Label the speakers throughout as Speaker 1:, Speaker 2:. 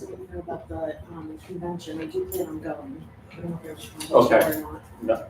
Speaker 1: also didn't hear about the convention. I do plan on going. I don't know if there's a
Speaker 2: Okay.
Speaker 1: convention or not.
Speaker 2: No.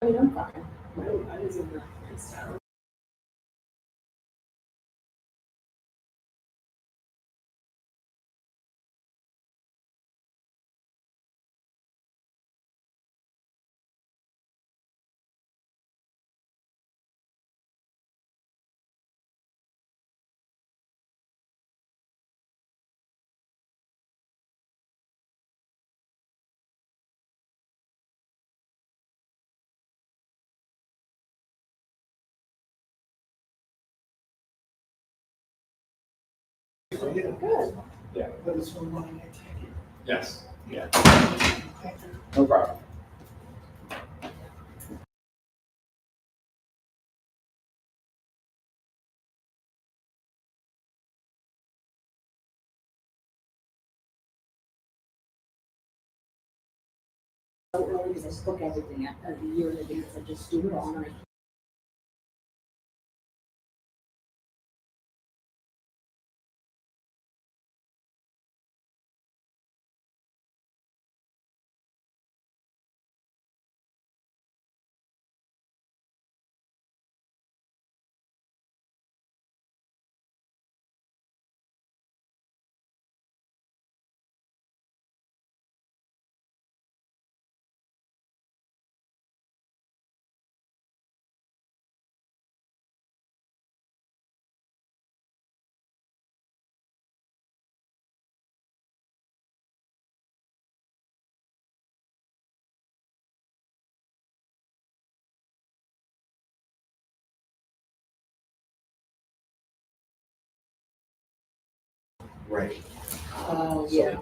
Speaker 1: I mean, I'm fine. I was in the tower. Good.
Speaker 2: Yeah.
Speaker 3: That was from mine.
Speaker 2: Yes. Yeah. No problem.
Speaker 1: So early because I just book everything at a year in advance. I just do it all night.
Speaker 2: Right.
Speaker 1: Oh, yeah.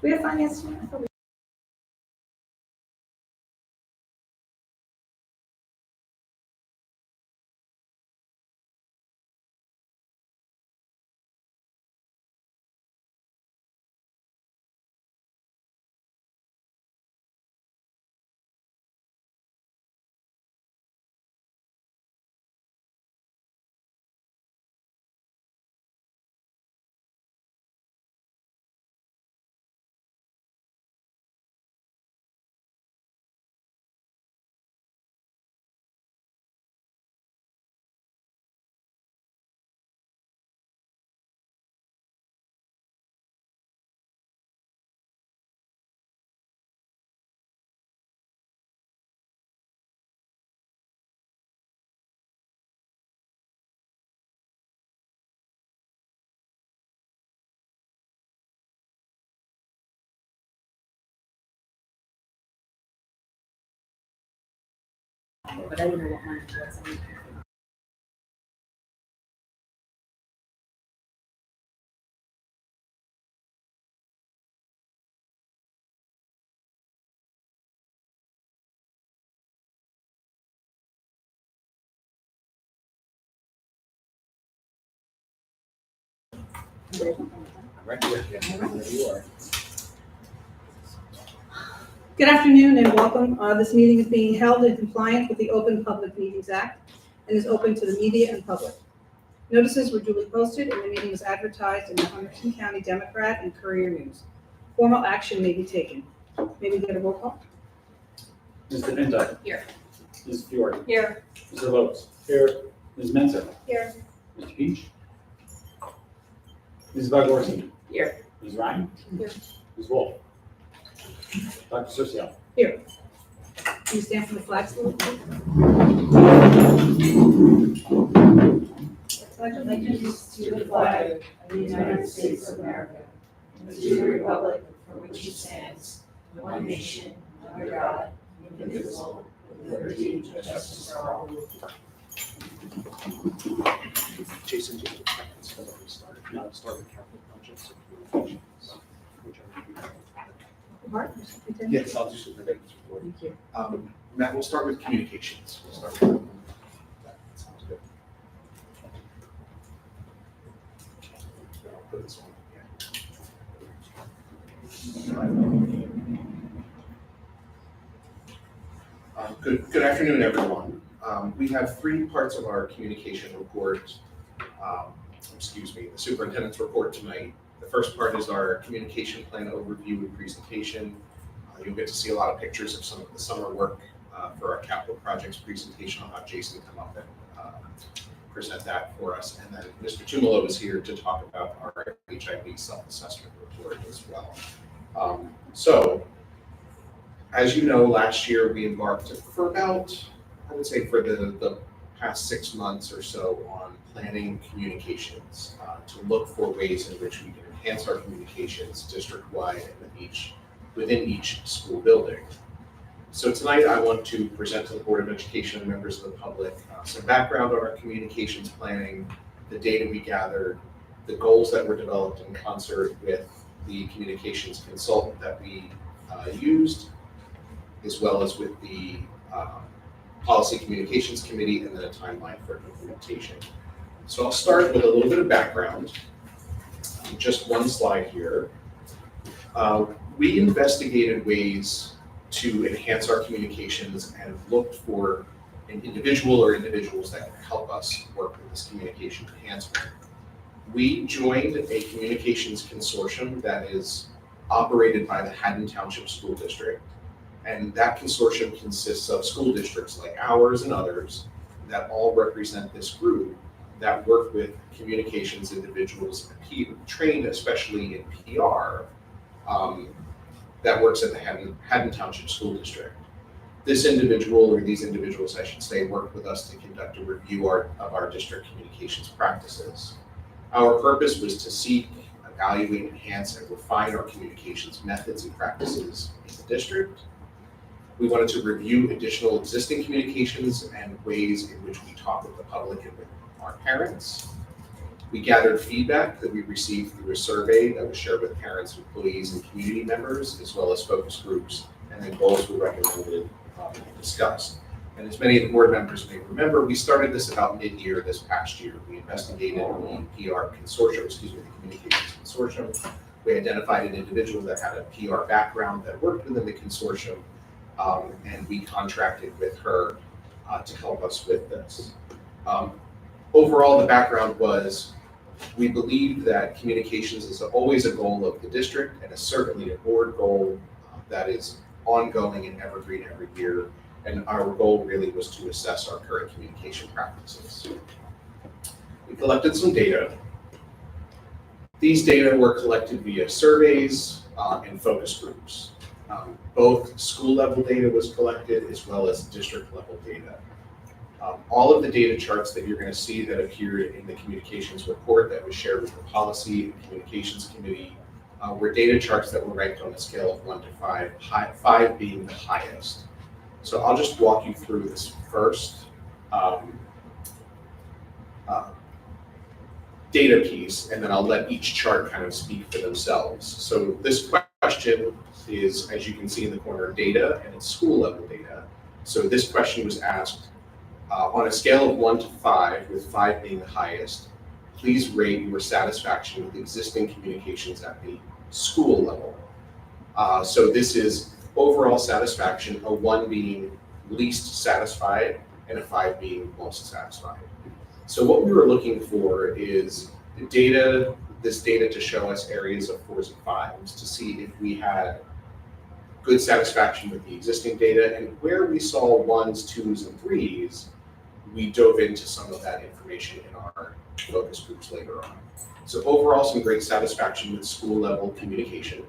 Speaker 4: We have finance tonight.
Speaker 1: but I didn't know what mine was.
Speaker 2: Right here. There you are.
Speaker 3: Good afternoon and welcome. This meeting is being held in compliance with the Open Public Meetings Act and is open to the media and public. Notices were duly posted and the meeting was advertised in the Huntington County Democrat and Courier News. Formal action may be taken. May we get a roll call?
Speaker 2: Mr. Pinto.
Speaker 1: Here.
Speaker 2: Ms. Fiore.
Speaker 1: Here.
Speaker 2: Mr. Lopes. Here. Ms. Menzer.
Speaker 1: Here.
Speaker 2: Mr. Peach. Ms. Bogorski.
Speaker 1: Here.
Speaker 2: Ms. Ryan.
Speaker 3: Here.
Speaker 2: Ms. Wolf. Dr. Cercio.
Speaker 3: Here. Please stand for the flag salute.
Speaker 4: Pledge allegiance to the flag of the United States of America, and to the republic for which it stands, one nation, under God, indivisible, with liberty and justice for all.
Speaker 2: Jason, just a second, so that we start. Now start with capital projects and communications.
Speaker 3: Bart, Mr. Superintendent?
Speaker 5: Yes, I'll do superintendent's report.
Speaker 3: Thank you.
Speaker 5: Matt, we'll start with communications. We'll start with that. Sounds good. I'll put this on. Good afternoon, everyone. We have three parts of our communication report, the superintendent's report tonight. The first part is our communication plan overview and presentation. You'll get to see a lot of pictures of some of the summer work for our capital projects presentation. I'll have Jason come up and present that for us. And then Mr. Tumolo is here to talk about our HIV self-assessment report as well. So, as you know, last year we embarked for about, I would say for the past 6 months or so on planning communications to look for ways in which we can enhance our communications district-wide and within each school building. So tonight I want to present to the Board of Education and members of the public some background on our communications planning, the data we gathered, the goals that were developed in concert with the communications consultant that we used, as well as with the Policy Communications Committee, and then a timeline for implementation. So I'll start with a little bit of background. Just one slide here. We investigated ways to enhance our communications and looked for an individual or individuals that can help us work with this communication enhancement. We joined a communications consortium that is operated by the Haddon Township School District. And that consortium consists of school districts like ours and others that all represent this group that work with communications individuals trained especially in PR that works at the Haddon Township School District. This individual, or these individuals I should say, worked with us to conduct a review of our district communications practices. Our purpose was to seek, evaluate, enhance, and refine our communications methods and practices in the district. We wanted to review additional existing communications and ways in which we talk with the public and with our parents. We gathered feedback that we received through a survey that was shared with parents, employees, and community members, as well as focus groups, and then goals were recommended and discussed. And as many of the board members may remember, we started this about mid-year this past year. We investigated the PR consortium, the communications consortium. We identified an individual that had a PR background that worked within the consortium, and we contracted with her to help us with this. Overall, the background was we believed that communications is always a goal of the district and is certainly a board goal that is ongoing and evergreen every year. And our goal really was to assess our current communication practices. We collected some data. These data were collected via surveys and focus groups. Both school level data was collected as well as district level data. All of the data charts that you're going to see that appeared in the communications report that was shared with the Policy and Communications Committee were data charts that were ranked on a scale of 1 to 5, 5 being the highest. So I'll just walk you through this first data piece, and then I'll let each chart kind of speak for themselves. So this question is, as you can see in the corner, data, and it's school level data. So this question was asked on a scale of 1 to 5, with 5 being the highest, please rate your satisfaction with existing communications at the school level. So this is overall satisfaction, a 1 being least satisfied and a 5 being most satisfied. So what we were looking for is data, this data to show us areas of 4s and 5s to see if we had good satisfaction with the existing data, and where we saw 1s, 2s, and 3s, we dove into some of that information in our focus groups later on. So overall, some great satisfaction with school level communication.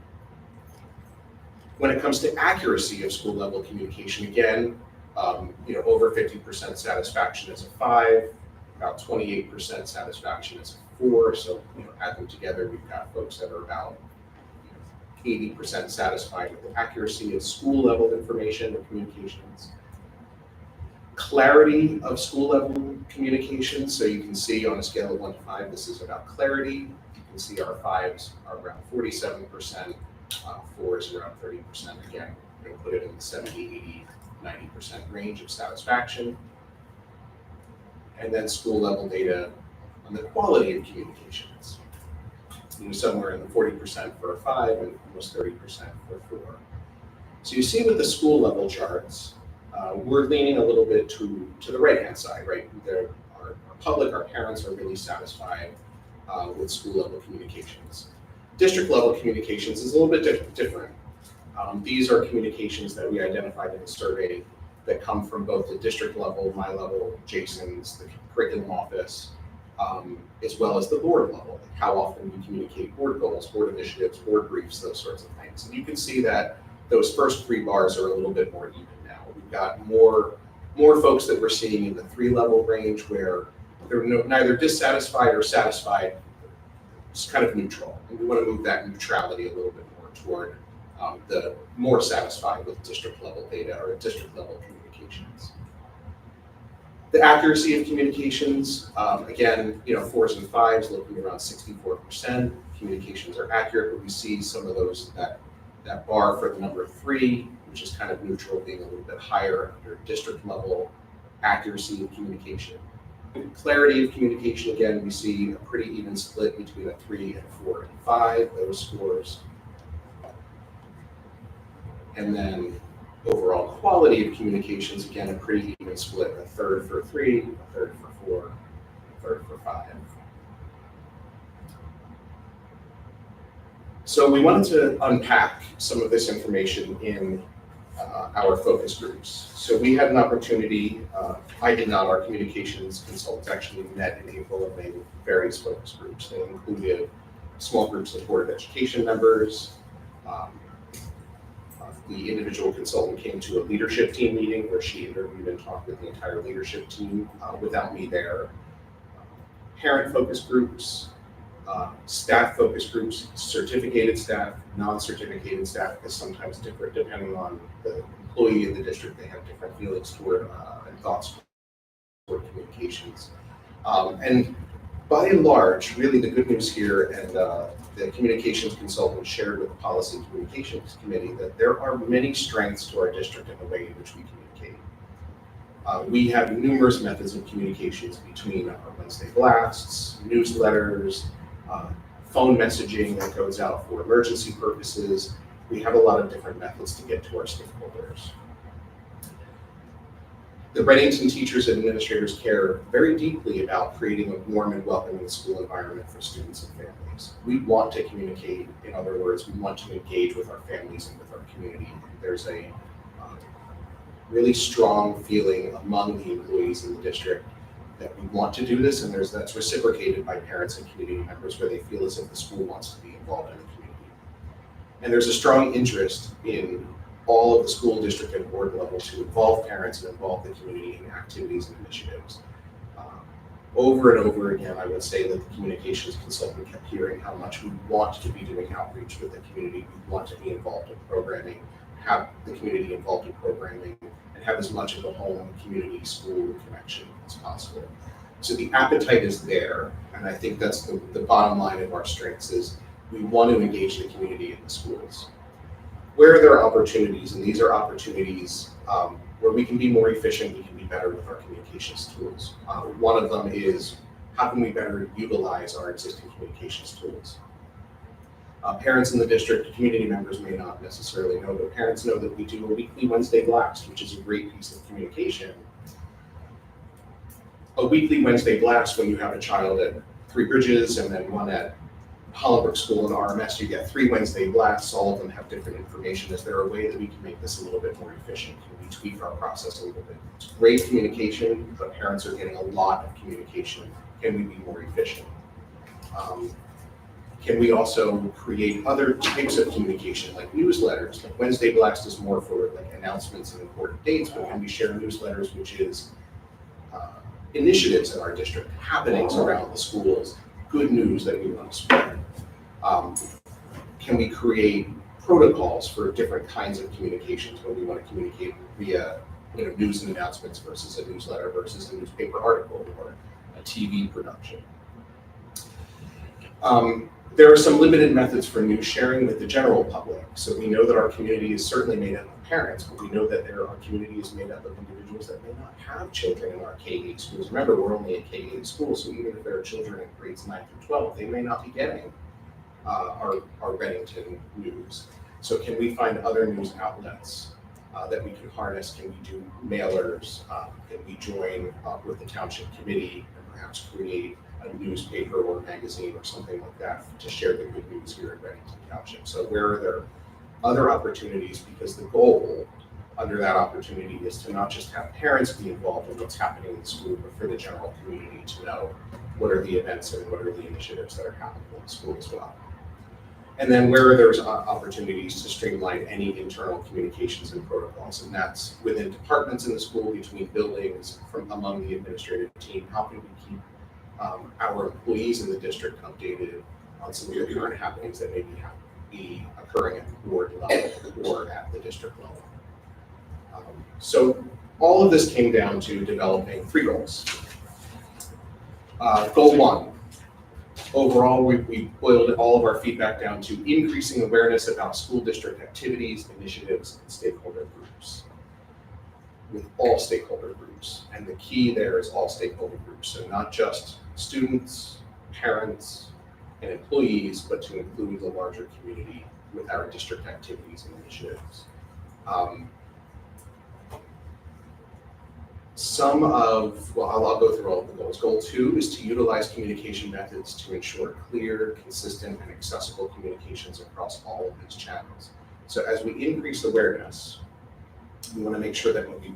Speaker 5: When it comes to accuracy of school level communication, again, over 50% satisfaction as a 5, about 28% satisfaction as a 4. So add them together, we've got folks that are about 80% satisfied with the accuracy of school level information or communications. Clarity of school level communication. So you can see on a scale of 1 to 5, this is about clarity. You can see our 5s are around 47%, 4s around 30%. Again, we're going to put it in the 70, 80, 90% range of satisfaction. And then school level data on the quality of communications. Somewhere in the 40% for a 5 and almost 30% for a 4. So you see with the school level charts, we're leaning a little bit to the right-hand side, right? Our public, our parents are really satisfied with school level communications. District level communications is a little bit different. These are communications that we identified in the survey that come from both the district level, my level, Jason's, the curriculum office, as well as the board level. How often we communicate board goals, board initiatives, board briefs, those sorts of things. And you can see that those first 3 bars are a little bit more even now. We've got more folks that we're seeing in the 3 level range where they're neither dissatisfied or satisfied. It's kind of neutral. And we want to move that neutrality a little bit more toward the more satisfied with district level data or district level communications. The accuracy of communications, again, 4s and 5s looking around 64%. Communications are accurate, but we see some of those, that bar for the number 3, which is kind of neutral, being a little bit higher under district level accuracy of communication. Clarity of communication, again, we see a pretty even split between a 3 and 4 and 5, those scores. And then overall quality of communications, again, a pretty even split, a third for 3, a third for 4, a third for 5. So we wanted to unpack some of this information in our focus groups. So we had an opportunity, I did not, our communications consultants actually met in April and made various focus groups. They included small groups of Board of Education members. The individual consultant came to a leadership team meeting where she interviewed and talked with the entire leadership team without me there. Parent focus groups, staff focus groups, certificated staff, non-certificated staff, because sometimes different depending on the employee in the district, they have different feelings toward and thoughts toward communications. And by and large, really the good news here, and the communications consultant shared with the Policy and Communications Committee, that there are many strengths to our district in the way in which we communicate. We have numerous methods of communications between our Wednesday blasts, newsletters, phone messaging that goes out for emergency purposes. We have a lot of different methods to get to our stakeholders. The Reddington teachers and administrators care very deeply about creating a warm and welcoming school environment for students and families. We want to communicate, in other words, we want to engage with our families and with our community. There's a really strong feeling among the employees in the district that we want to do this, and that's reciprocated by parents and community members, where they feel as if the school wants to be involved in the community. And there's a strong interest in all of the school district and board level to involve parents and involve the community in activities and initiatives. Over and over again, I would say that the communications consultant kept hearing how much we want to be doing outreach with the community. We want to be involved in programming, have the community involved in programming, and have as much of a home, community, school connection as possible. So the appetite is there, and I think that's the bottom line of our strengths is we want to engage the community in the schools. Where there are opportunities, and these are opportunities where we can be more efficient, we can be better with our communications tools. One of them is how can we better utilize our existing communications tools? Parents in the district, community members may not necessarily know, but parents know that we do a weekly Wednesday blast, which is a great piece of communication. A weekly Wednesday blast when you have a child at Three Bridges and then one at Hollenbrook School and RMS, you get 3 Wednesday blasts, all of them have different information. Is there a way that we can make this a little bit more efficient? Can we tweak our process a little bit? It's great communication, but parents are getting a lot of communication. Can we be more efficient? Can we also create other types of communication, like newsletters? Like Wednesday blast is more for like announcements and important dates, but can we share newsletters, which is initiatives in our district, happenings around the schools, good news that we want to spread? Can we create protocols for different kinds of communications when we want to communicate via news and announcements versus a newsletter versus a newspaper article or a TV production? There are some limited methods for news sharing with the general public. So we know that our community is certainly made up of parents, but we know that our community is made up of individuals that may not have children in our K-8 schools. Remember, we're only a K-8 school, so even if there are children in grades 9 through 12, they may not be getting our Bennington news. So can we find other news outlets that we can harness? Can we do mailers? Can we join with the township committee and perhaps create a newspaper or magazine or something like that to share the good news here in Bennington Township? So where are there other opportunities? Because the goal under that opportunity is to not just have parents be involved in what's happening in the school, but for the general community to know what are the events and what are the initiatives that are happening in the school as well. And then where there's opportunities to streamline any internal communications and protocols, and that's within departments in the school, between buildings, from among the administrative team. How can we keep our employees in the district updated on some of the current happenings that may be occurring at the board level or at the district level? So all of this came down to developing 3 goals. Goal 1. Overall, we boiled all of our feedback down to increasing awareness about school district activities, initiatives, and stakeholder groups, with all stakeholder groups. And the key there is all stakeholder groups. So not just students, parents, and employees, but to include the larger community with our district activities and initiatives. I'll go through all of the goals. Goal 2 is to utilize communication methods to ensure clear, consistent, and accessible communications across all of these channels. So as we increase awareness, we want to make sure that when we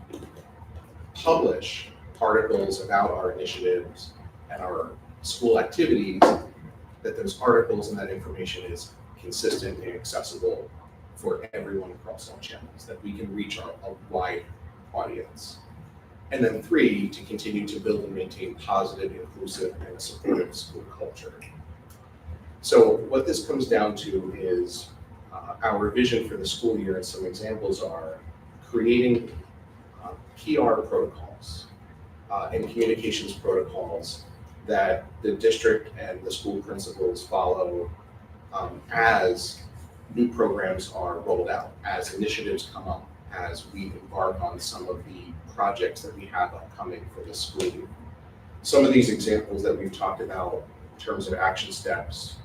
Speaker 5: publish articles about our initiatives and our school activities, that those articles and that information is consistent and accessible for everyone across all channels, that we can reach a wide audience. And then 3, to continue to build and maintain positive, inclusive, and supportive school culture. So what this comes down to is our vision for the school year, and some examples are creating PR protocols and communications protocols that the district and the school principals follow as new programs are rolled out, as initiatives come up, as we embark on some of the projects that we have upcoming for the school year. Some of these examples that we've talked about in terms of action steps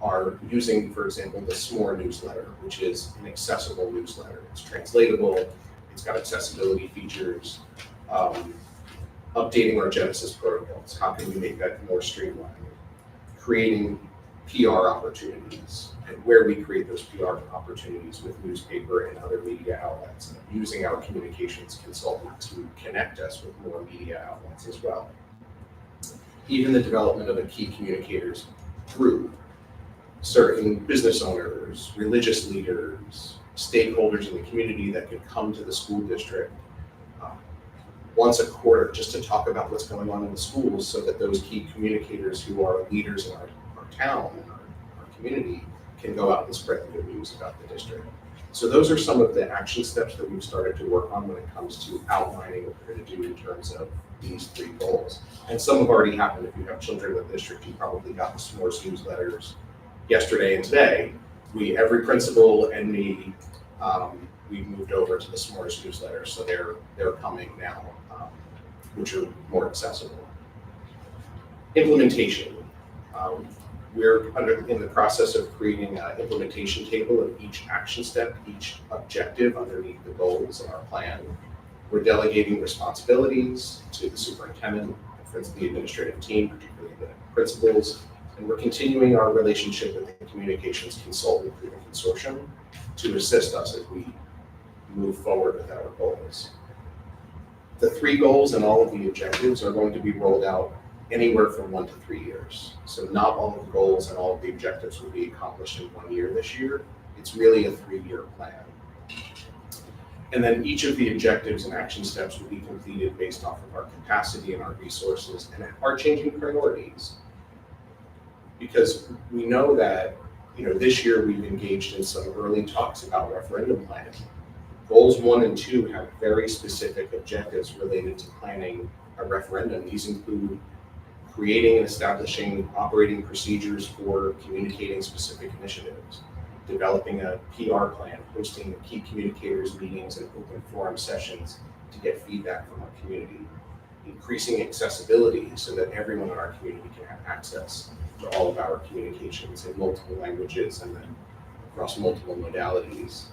Speaker 5: are using, for example, the SMORE newsletter, which is an accessible newsletter. It's translatable, it's got accessibility features, updating our Genesis protocols. How can we make that more streamlined? Creating PR opportunities, and where we create those PR opportunities with newspaper and other media outlets, and using our communications consultant to connect us with more media outlets as well. Even the development of a key communicators group, certain business owners, religious leaders, stakeholders in the community that can come to the school district once a quarter just to talk about what's going on in the schools, so that those key communicators who are leaders in our town and our community can go out and spread the good news about the district. So those are some of the action steps that we've started to work on when it comes to outlining what we're going to do in terms of these 3 goals. And some have already happened. If you have children in the district, you probably got the S'mores newsletters yesterday and today. Every principal and me, we've moved over to the S'mores newsletter, so they're coming now, which are more accessible. Implementation. We're in the process of creating an implementation table of each action step, each objective underneath the goals in our plan. We're delegating responsibilities to the superintendent, the administrative team, particularly the principals, and we're continuing our relationship with the communications consultant through the consortium to assist us as we move forward with our goals. The 3 goals and all of the objectives are going to be rolled out anywhere from 1 to 3 years. So not all of the goals and all of the objectives will be accomplished in 1 year this year. It's really a 3-year plan. And then each of the objectives and action steps will be completed based off of our capacity and our resources and our changing priorities. Because we know that, this year we've engaged in some early talks about referendum planning. Goals 1 and 2 have very specific objectives related to planning a referendum. These include creating and establishing operating procedures for communicating specific initiatives, developing a PR plan, hosting key communicators meetings and open forum sessions to get feedback from our community, increasing accessibility so that everyone in our community can have access to all of our communications in multiple languages and then across multiple modalities.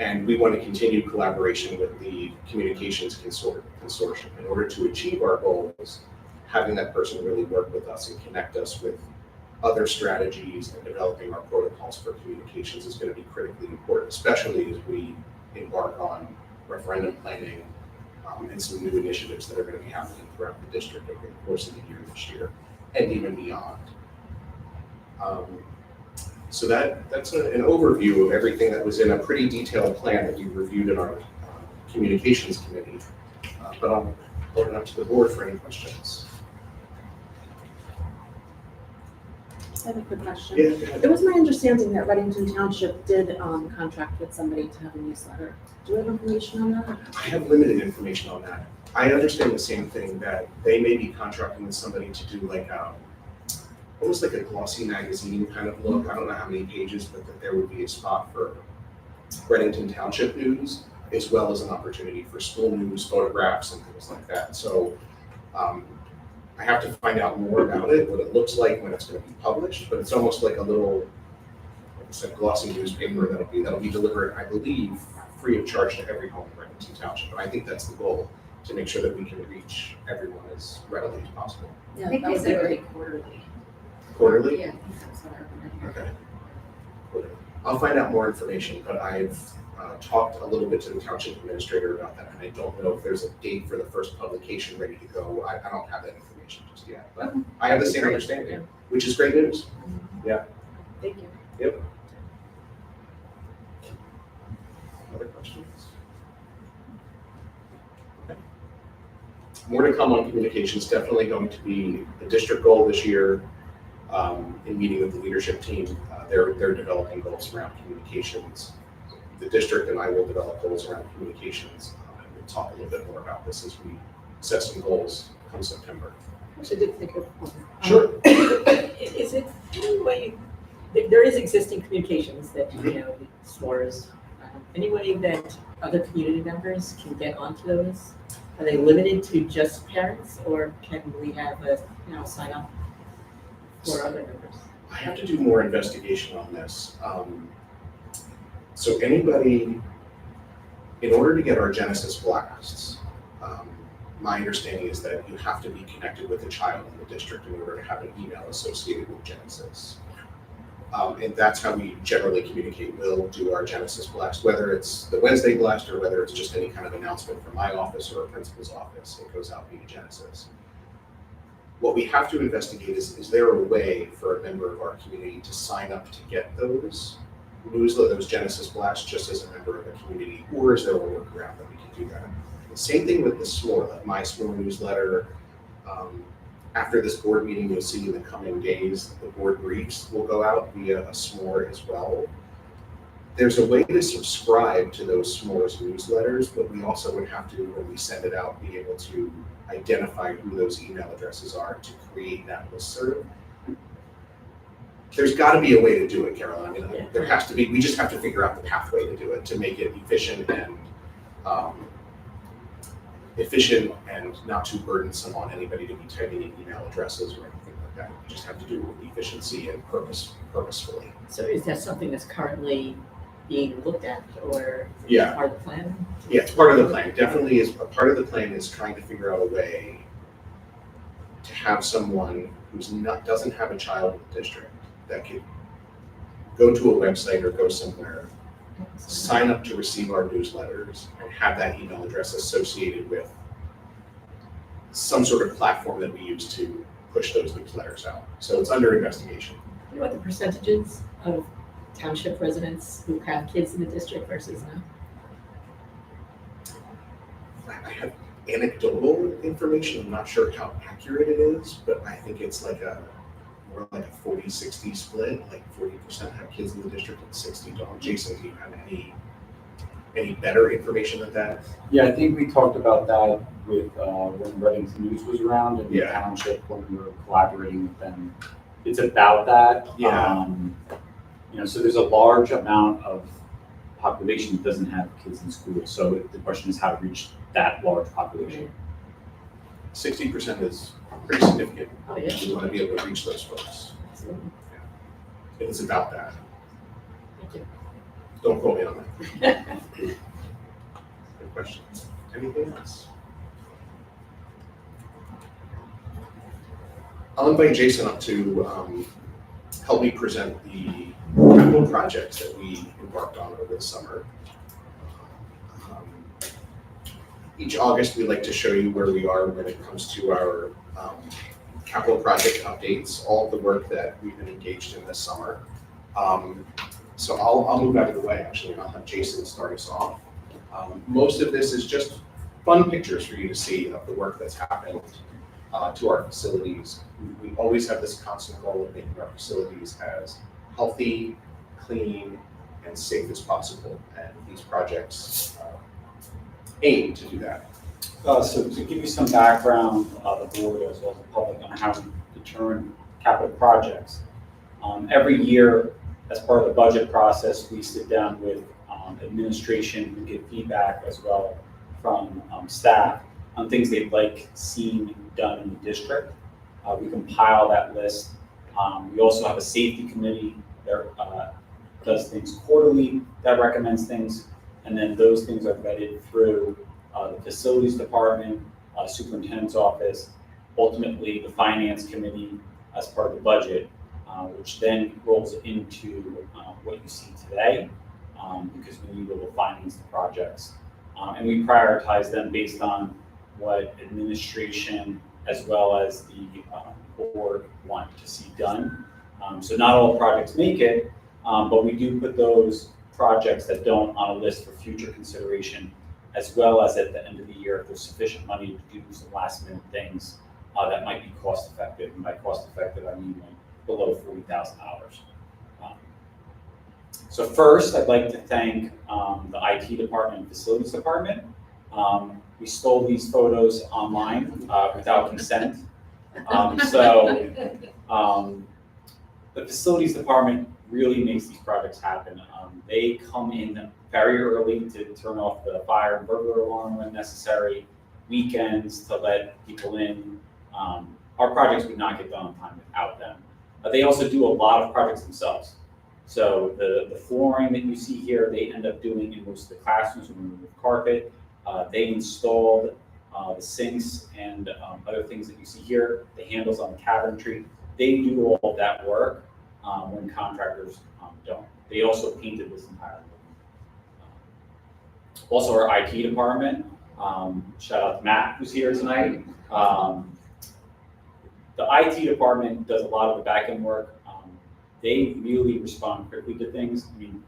Speaker 5: And we want to continue collaboration with the communications consortium. In order to achieve our goals, having that person really work with us and connect us with other strategies and developing our protocols for communications is going to be critically important, especially as we embark on referendum planning and some new initiatives that are going to be happening throughout the district over the course of the year this year and even beyond. So that's an overview of everything that was in a pretty detailed plan that we reviewed in our communications committee. But I'll open up to the board for any questions.
Speaker 1: I have a quick question.
Speaker 5: Yeah, go ahead.
Speaker 1: It was my understanding that Reddington Township did contract with somebody to have a newsletter. Do you have information on that?
Speaker 5: I have limited information on that. I understand the same thing, that they may be contracting with somebody to do like almost like a glossy magazine kind of look. I don't know how many pages, but that there would be a spot for Reddington Township news, as well as an opportunity for school news, photographs, and things like that. So I have to find out more about it, what it looks like when it's going to be published, but it's almost like a little, like I said, glossy newspaper that'll be delivered, I believe, free of charge to every home in Reddington Township. And I think that's the goal, to make sure that we can reach everyone as readily as possible.
Speaker 1: Yeah,
Speaker 4: I think
Speaker 1: that would
Speaker 4: they
Speaker 1: be
Speaker 4: said
Speaker 1: great.
Speaker 4: quarterly.
Speaker 5: Quarterly?
Speaker 1: Yeah, I think that's what I remember.
Speaker 5: Okay. I'll find out more information, but I've talked a little bit to the township administrator about that, and I don't know if there's a date for the first publication ready to go. I don't have that information just yet, but I have the same understanding, which is great news.
Speaker 1: Thank you.
Speaker 5: Yep. Other questions? Okay. More to come on communications. Definitely going to be a district goal this year. In meeting with the leadership team, they're developing goals around communications. The district and I will develop goals around communications. And we'll talk a little bit more about this as we set some goals come September.
Speaker 6: Actually, did think of one.
Speaker 5: Sure.
Speaker 6: Is it any way, there is existing communications that, S'mores, any way that other community members can get onto those? Are they limited to just parents, or can we have a, sign up for other members?
Speaker 5: I have to do more investigation on this. So anybody, in order to get our Genesis blasts, my understanding is that you have to be connected with a child in the district in order to have an email associated with Genesis. And that's how we generally communicate. We'll do our Genesis blast, whether it's the Wednesday blast or whether it's just any kind of announcement from my office or a principal's office. It goes out via Genesis. What we have to investigate is there a way for a member of our community to sign up to get those Genesis blasts just as a member of the community, or is there a workaround that we can do that? The same thing with the S'more, like my S'more newsletter. after this board meeting, you'll see in the coming days, the board briefs will go out via a s'more as well. There's a way to subscribe to those s'mores newsletters, but we also would have to, when we send it out, be able to identify who those email addresses are to create that listserv. There's got to be a way to do it, Carolyn. I mean, there has to be. We just have to figure out the pathway to do it to make it efficient and not too burdensome on anybody to be typing in email addresses or anything like that. We just have to do it with efficiency and purposefully.
Speaker 6: So is that something that's currently being looked at or
Speaker 5: Yeah.
Speaker 6: part of the plan?
Speaker 5: Yeah, it's part of the plan. Definitely is a part of the plan is trying to figure out a way to have someone doesn't have a child in the district that could go to a website or go somewhere, sign up to receive our newsletters, and have that email address associated with some sort of platform that we use to push those newsletters out. So it's under investigation.
Speaker 6: You know what the percentages of township residents who have kids in the district versus no?
Speaker 5: I have anecdotal information. I'm not sure how accurate it is, but I think it's more like a 40-60 split, like 40% have kids in the district and 60 don't. Jason, do you have any better information than that?
Speaker 7: Yeah, I think we talked about that with when Readington News was around and the
Speaker 5: Yeah.
Speaker 7: township when we were collaborating with them. It's about that.
Speaker 5: Yeah.
Speaker 7: So there's a large amount of population that doesn't have kids in school. So the question is how to reach that large population.
Speaker 5: 60% is pretty significant.
Speaker 6: Oh, yeah.
Speaker 5: We want to be able to reach those folks.
Speaker 6: Absolutely.
Speaker 5: It's about that.
Speaker 6: Thank you.
Speaker 5: Don't quote me on that. Good questions. Anything else? I'll invite Jason up to help me present the capital projects that we embarked on over the summer. Each August, we like to show you where we are when it comes to our capital project updates, all the work that we've been engaged in this summer. So I'll move out of the way, actually, and I'll have Jason start us off. Most of this is just fun pictures for you to see of the work that's happened to our facilities. We always have this constant goal of making our facilities as healthy, clean, and safe as possible, and these projects aim to do that.
Speaker 7: So to give you some background, the board as well as the public on how we determine capital projects. Every year, as part of the budget process, we sit down with administration and get feedback as well from staff on things they'd like seen done in the district. We compile that list. We also have a safety committee that does things quarterly, that recommends things, and then those things are vetted through the facilities department, superintendent's office, ultimately the finance committee as part of the budget, which then rolls into what you see today, because we need to finance the projects. And we prioritize them based on what administration as well as the board want to see done. So not all projects make it, but we do put those projects that don't on a list for future consideration, as well as at the end of the year, if there's sufficient money to do some last minute things that might be cost effective. And by cost effective, I mean like below $40,000. So first, I'd like to thank the IT department and facilities department. We stole these photos online without consent. The facilities department really makes these projects happen. They come in very early to turn off the fire and burglar alarm when necessary, weekends to let people in. Our projects would not get done on time without them. They also do a lot of projects themselves. So the flooring that you see here, they end up doing in most of the classrooms when we remove carpet. They installed the sinks and other things that you see here, the handles on the cabinetry. They do all of that work when contractors don't. They also painted this entire room. Also our IT department, shout out to Matt who's here tonight. The IT department does a lot of the back end work. They really respond quickly to things. I mean,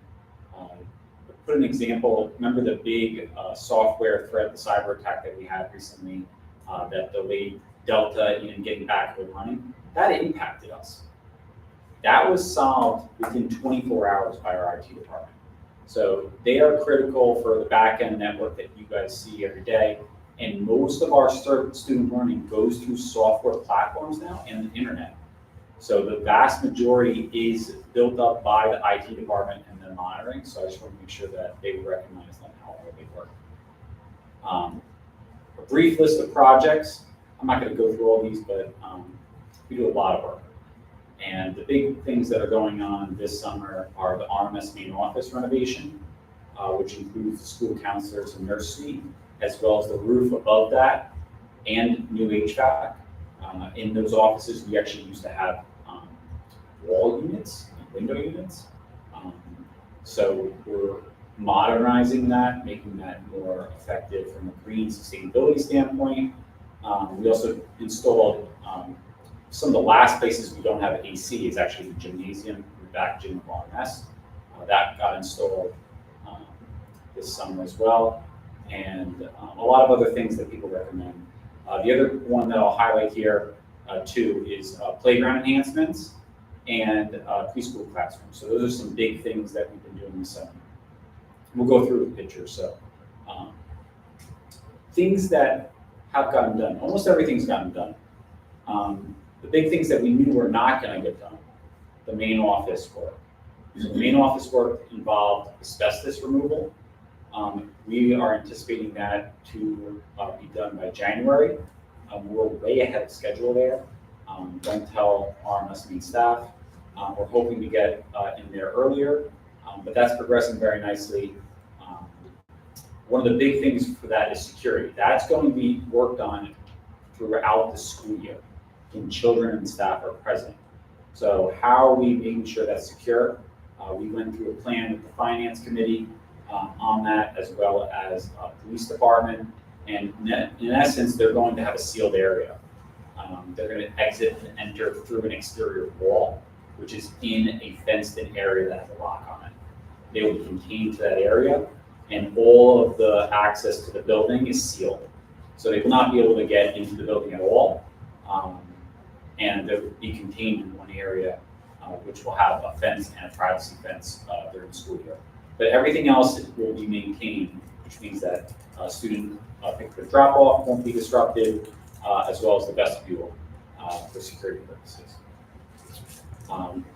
Speaker 7: put an example, remember the big software threat, the cyber attack that we had recently that delayed Delta and getting back up and running, that impacted us. That was solved within 24 hours by our IT department. So they are critical for the back-end network that you guys see every day. And most of our student learning goes through software platforms now and the internet. So the vast majority is built up by the IT department and the monitoring. So I just want to make sure that they recognize on how well they work. A brief list of projects. I'm not going to go through all these, but we do a lot of work. And the big things that are going on this summer are the RMS main office renovation, which includes the school counselors and nurse suite, as well as the roof above that, and new HVAC. In those offices, we actually used to have wall units, window units. So we're modernizing that, making that more effective from a green sustainability standpoint. We also installed some of the last places we don't have AC is actually the gymnasium, the back gym of RMS. That got installed this summer as well. And a lot of other things that people recommend. The other one that I'll highlight here too is playground enhancements and preschool classrooms. So those are some big things that we've been doing this summer. We'll go through the picture. So things that have gotten done, almost everything's gotten done. The big things that we knew were not going to get done, the main office work. So the main office work involved asbestos removal. We are anticipating that to be done by January. We're way ahead of schedule there. Don't tell RMS main staff. We're hoping to get in there earlier, but that's progressing very nicely. One of the big things for that is security. That's going to be worked on throughout the school year when children and staff are present. So how are we making sure that's secure? We went through a plan with the finance committee on that, as well as police department. And in essence, they're going to have a sealed area. They're going to exit and enter through an exterior wall, which is in a fenced-in area that has a lock on it. They will be contained to that area, and all of the access to the building is sealed. So they will not be able to get into the building at all, and they'll be contained in one area, which will have a fence and a privacy fence during the school year. But everything else will be maintained, which means that student pick-up drop-off won't be disrupted, as well as the vestibule for security purposes.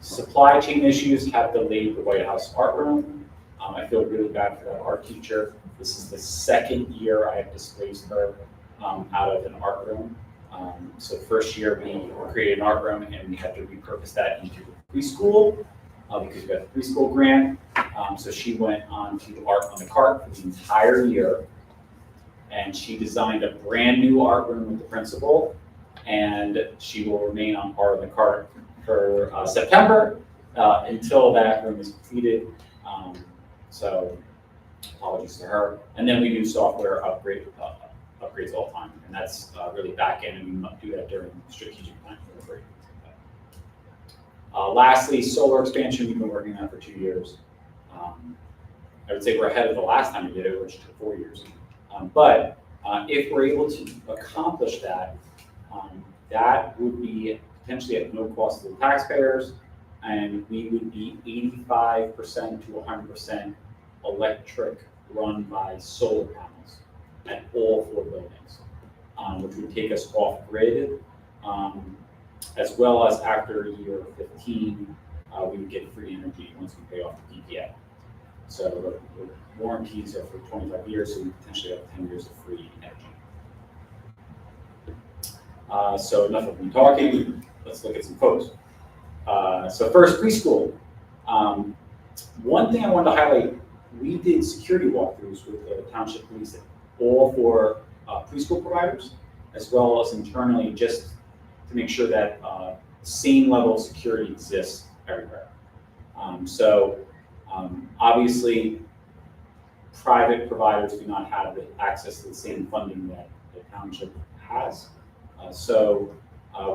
Speaker 7: Supply chain issues have delayed the White House art room. I feel really bad for that art teacher. This is the second year I have displaced her out of an art room. So first year we created an art room and we had to repurpose that into preschool because we got the preschool grant. So she went on to art on the cart for the entire year, and she designed a brand new art room with the principal, and she will remain on art on the cart for September until that room is completed. So apologies to her. And then we do software upgrades all the time, and that's really back end, and we do that during strategic planning. Lastly, solar expansion, we've been working on for 2 years. I would say we're ahead of the last time we did it, which took 4 years. But if we're able to accomplish that, that would be potentially at no cost to the taxpayers, and we would be 85% to 100% electric run by solar panels at all 4 buildings, which would take us off grid, as well as after year 15, we would get free energy once we pay off the PPA. So the warranties are for 25 years, so we potentially have 10 years of free energy. So enough of me talking, let's look at some photos. So first, preschool. One thing I wanted to highlight, we did security walkthroughs with the township police, all for preschool providers, as well as internally, just to make sure that same level of security exists everywhere. Obviously, private providers do not have the access to the same funding that the township has.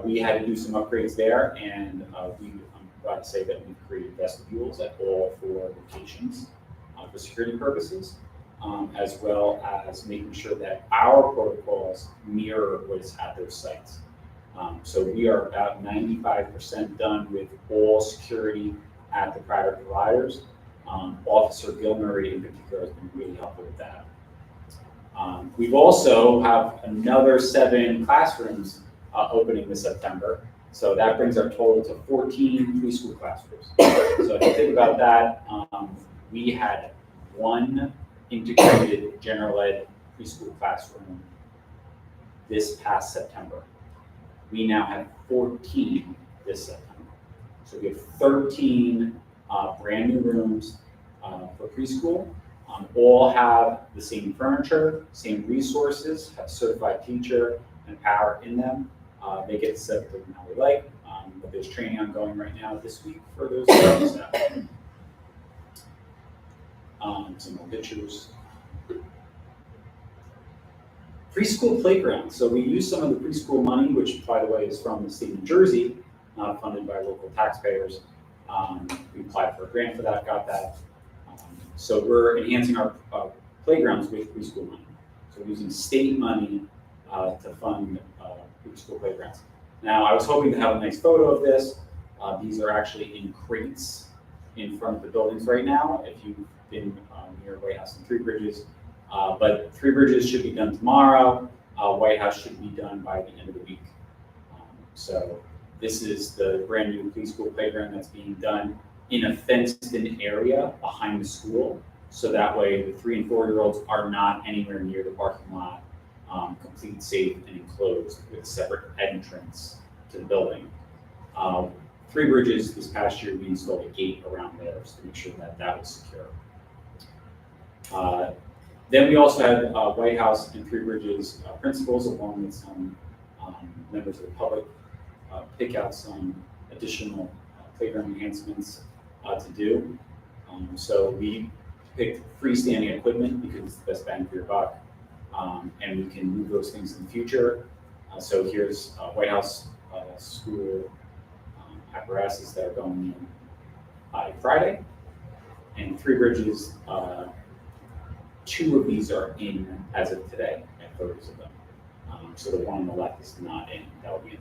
Speaker 7: We had to do some upgrades there, and I'm glad to say that we've created vestibules at all 4 locations for security purposes. as well as making sure that our protocols mirror what is at those sites. So we are about 95% done with all security at the private providers. Officer Gilmurray in particular has been really helpful with that. We've also have another 7 classrooms opening this September. So that brings our total to 14 preschool classrooms. So if you think about that, we had 1 integrated general ed preschool classroom this past September. We now have 14 this September. So we have 13 brand new rooms for preschool. All have the same furniture, same resources, have certified teacher and power in them. They get to set up them how they like, but there's training ongoing right now this week for those staff. Some more pictures. Preschool playgrounds. So we use some of the preschool money, which by the way is from the state of New Jersey, funded by local taxpayers. We applied for a grant for that, got that. So we're enhancing our playgrounds with preschool money. So we're using state money to fund preschool playgrounds. Now, I was hoping to have a nice photo of this. These are actually in crates in front of the buildings right now, if you've been near White House and Three Bridges. But Three Bridges should be done tomorrow. White House should be done by the end of the week. So this is the brand new preschool playground that's being done in a fenced-in area behind the school. So that way the 3 and 4-year-olds are not anywhere near the parking lot, complete, safe, and enclosed with a separate entrance to the building. Three Bridges this past year, we installed a gate around there to make sure that that was secure. Then we also had White House and Three Bridges principals, along with some members of the public, pick out some additional playground enhancements to do. So we picked freestanding equipment because it's the best bang for your buck, and we can move those things in the future. So here's White House school apparatuses that are going in by Friday, and Three Bridges, 2 of these are in as of today, and photos of them. So the one on the left is not in, that will be in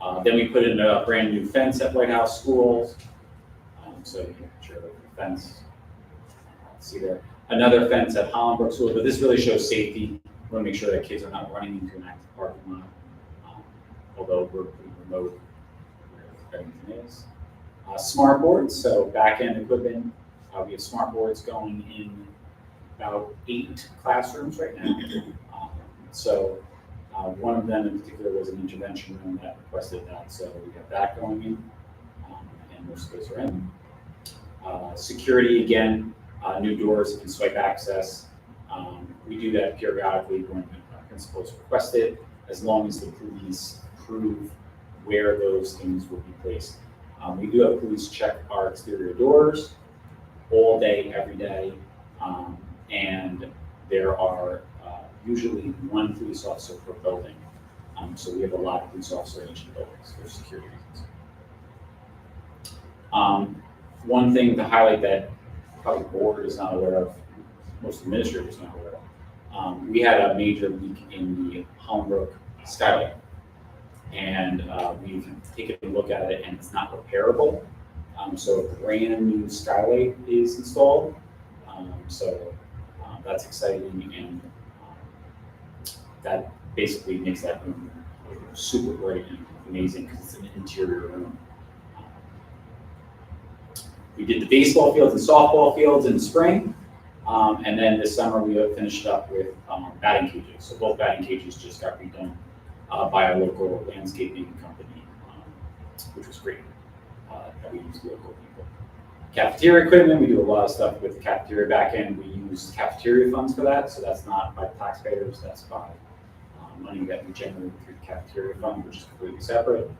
Speaker 7: tomorrow. Then we put in a brand new fence at White House schools. So you can picture the fence. See there. Another fence at Hollenbrook School, but this really shows safety. We want to make sure that kids are not running into an active parking lot, although we're pretty remote where everything is. Smart boards, so back-end equipment. We have smart boards going in about 8 classrooms right now. One of them in particular was an intervention room that requested that, so we have that going in, and most of those are in. Security, again, new doors and swipe access. We do that periodically when principals request it, as long as the police approve where those things will be placed. We do have police check our exterior doors all day, every day, and there are usually 1 police officer per building. So we have a lot of police officers in each of the buildings for security reasons. One thing to highlight that probably the board is not aware of, most administrators are not aware of, we had a major leak in the Hollenbrook skylight, and we've taken a look at it and it's not repairable. So a brand new skylight is installed. That's exciting, and that basically makes that room super bright and amazing because it's an interior room. We did the baseball fields and softball fields in the spring, and then this summer we finished up with batting cages. So both batting cages just got redone by a local landscaping company, which was great. That we use local people. Cafeteria equipment, we do a lot of stuff with the cafeteria back end. We use cafeteria funds for that, so that's not by taxpayers, that's by money that we generate through the cafeteria fund, which is completely separate.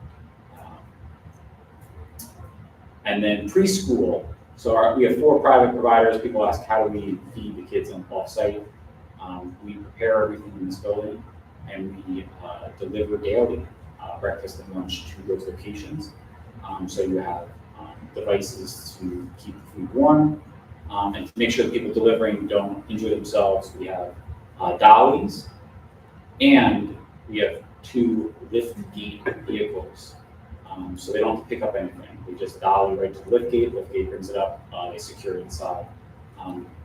Speaker 7: And then preschool. So we have 4 private providers. People ask, how do we feed the kids on off-site? We prepare everything in this building, and we deliver daily breakfast and lunch to those locations. So you have devices to keep the food warm. And to make sure that people delivering don't injure themselves, we have dollies, and we have 2 lift gate vehicles. So they don't have to pick up anything. They just dolly right to the lift gate brings it up, they secure it inside.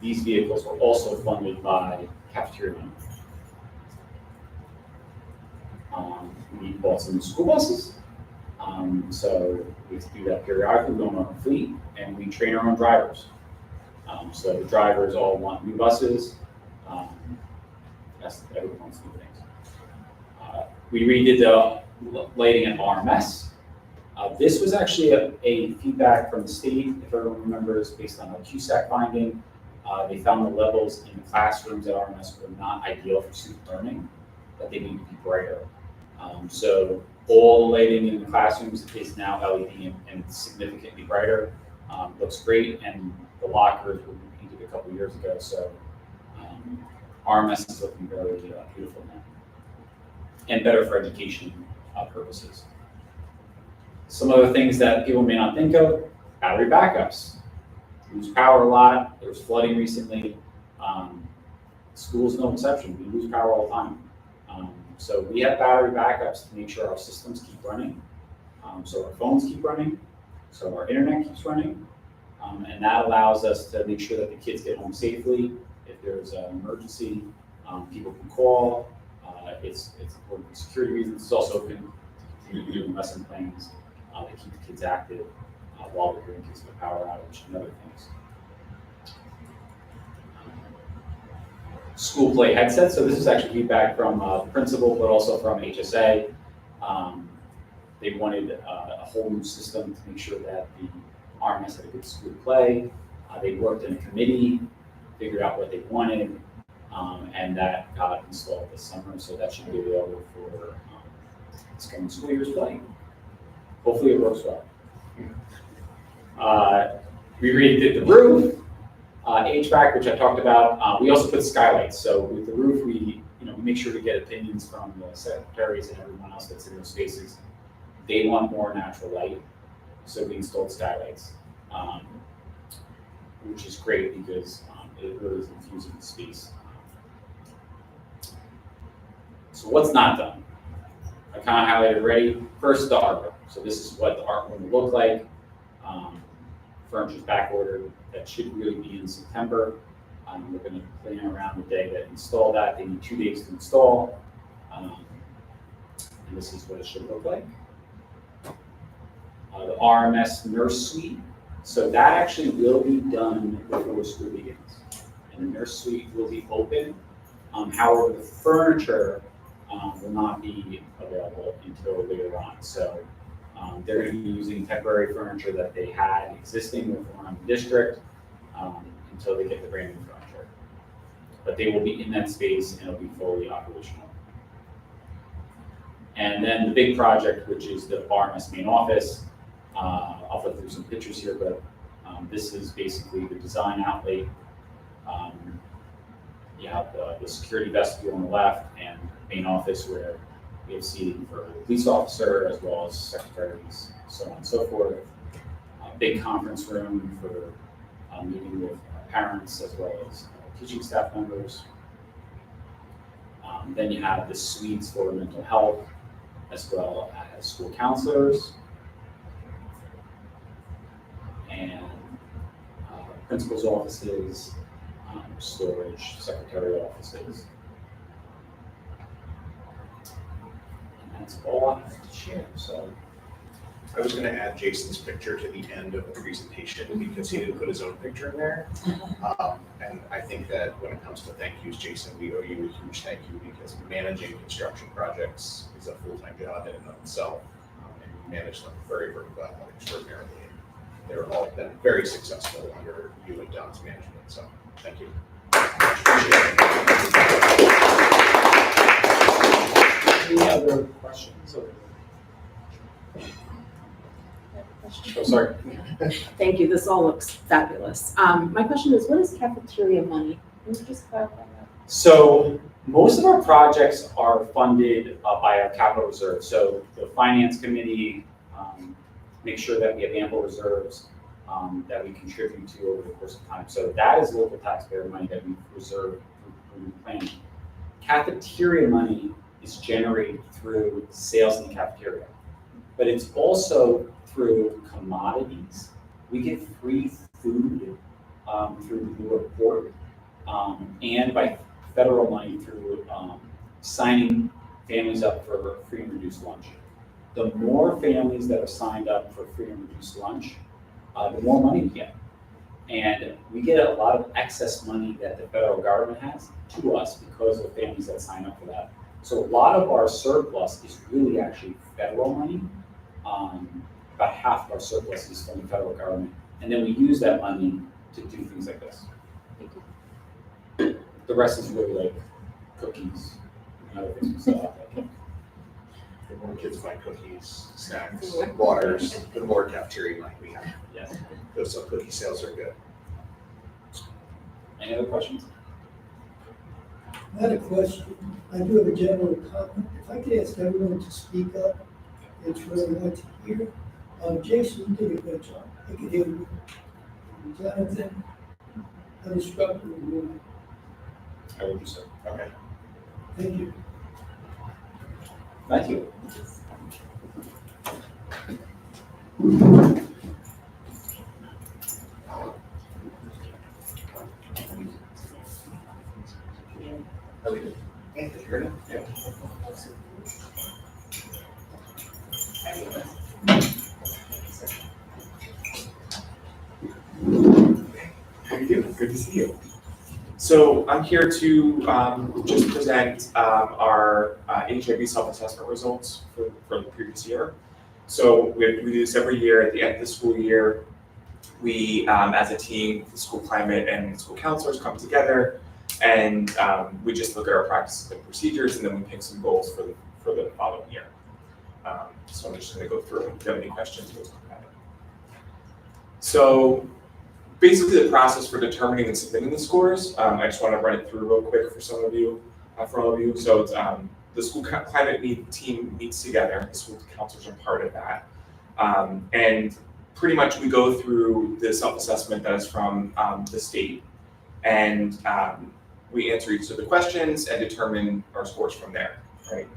Speaker 7: These vehicles were also funded by cafeteria money. We bought some school buses. So we do that periodically, we own our own fleet, and we train our own drivers. So the drivers all want new buses. Everyone wants new things. We redid the lighting at RMS. This was actually a feedback from the state, if everyone remembers, based on a QSAC finding. They found the levels in the classrooms at RMS were not ideal for student learning, that they need to be brighter. So all the lighting in the classrooms is now LED and it's significantly brighter. Looks great, and the lockers were painted a couple years ago, so RMS is looking very beautiful now, and better for education purposes. Some other things that people may not think of: battery backups. Lose power a lot. There was flooding recently. School's no exception. We lose power all the time. So we have battery backups to make sure our systems keep running. So our phones keep running. So our internet keeps running. And that allows us to make sure that the kids get home safely. If there's an emergency, people can call. It's important for security reasons. It's also good to continue doing lesson plans to keep the kids active while we're here in case of a power outage and other things. School play headsets. So this is actually feedback from the principal, but also from HSA. They wanted a whole new system to make sure that the RMS had a good school play. They worked in a committee, figured out what they wanted, and that got installed this summer. So that should be available for this coming school year's play. Hopefully it works well. We redid the roof. HVAC, which I talked about. We also put skylights. So with the roof, we make sure to get opinions from the secretaries and everyone else that's in those spaces. They want more natural light, so we installed skylights, which is great because it really is infusing the space. So what's not done? I kind of highlighted already. First, the art room. So this is what the art room will look like. Furniture's back ordered. That should really be in September. We're going to plan around the day that install that. They need 2 days to install. And this is what it should look like. The RMS nurse suite. So that actually will be done before school begins. And the nurse suite will be open. However, the furniture will not be available until later on. So they're going to be using temporary furniture that they had existing with around the district until they get the brand new furniture. But they will be in that space and it'll be fully operational. And then the big project, which is the RMS main office. I'll flip through some pictures here, but this is basically the design outlay. You have the security vestibule on the left and main office where we have seating for the police officer as well as secretaries, so on and so forth. A big conference room for meeting with parents as well as teaching staff members. Then you have the suites for mental health as well as school counselors and principal's offices, storage, secretarial offices. That's all I have to share. So
Speaker 2: I was going to add Jason's picture to the end of the presentation because he didn't put his own picture in there. And I think that when it comes to thank yous, Jason, we owe you a huge thank you because managing construction projects is a full-time job in and of itself. And you manage them very, very well, extraordinarily. They're all been very successful under you and Don's management. So thank you.
Speaker 7: any other questions? Oh, sorry.
Speaker 1: Thank you, this all looks fabulous. My question is, what is cafeteria money? Can you just clarify that?
Speaker 7: So most of our projects are funded by our capital reserve. So the finance committee makes sure that we have ample reserves. that we contribute to over the course of time. So that is local taxpayer money that we've reserved through planning. Cafeteria money is generated through sales in the cafeteria, but it's also through commodities. We get free food through the new report, and by federal money through signing families up for free and reduced lunch. The more families that are signed up for free and reduced lunch, the more money we get. And we get a lot of excess money that the federal government has to us because of families that sign up for that. So a lot of our surplus is really actually federal money. About half of our surplus is from the federal government. And then we use that money to do things like this. The rest is really like cookies and other things we sell out there.
Speaker 2: The more kids buy cookies, snacks, waters, the more cafeteria money we have.
Speaker 7: Yes.
Speaker 2: So cookie sales are good.
Speaker 7: Any other questions?
Speaker 8: I had a question. I do have a general comment. If I could ask everyone to speak up, it's really hard to hear. Jason, you did a good job. I could hear you. Jonathan, I was struggling with you.
Speaker 7: I would do so.
Speaker 2: Okay.
Speaker 8: Thank you.
Speaker 7: Thank you.
Speaker 2: Anthony, you're good? Yeah.
Speaker 9: How you doing? Good to see you. So I'm here to just present our HIV self-assessment results for the previous year. So we do this every year at the end of the school year. We, as a team, the school climate and school counselors come together, and we just look at our practices and procedures, and then we pick some goals for the following year. So I'm just going to go through. If you have any questions, we'll talk about it. So basically, the process for determining and submitting the scores, I just want to run it through real quick for some of you, for all of you. So it's, the school climate team meets together. The school counselors are part of that, and pretty much we go through the self-assessment that is from the state, and we answer each of the questions and determine our scores from there, right?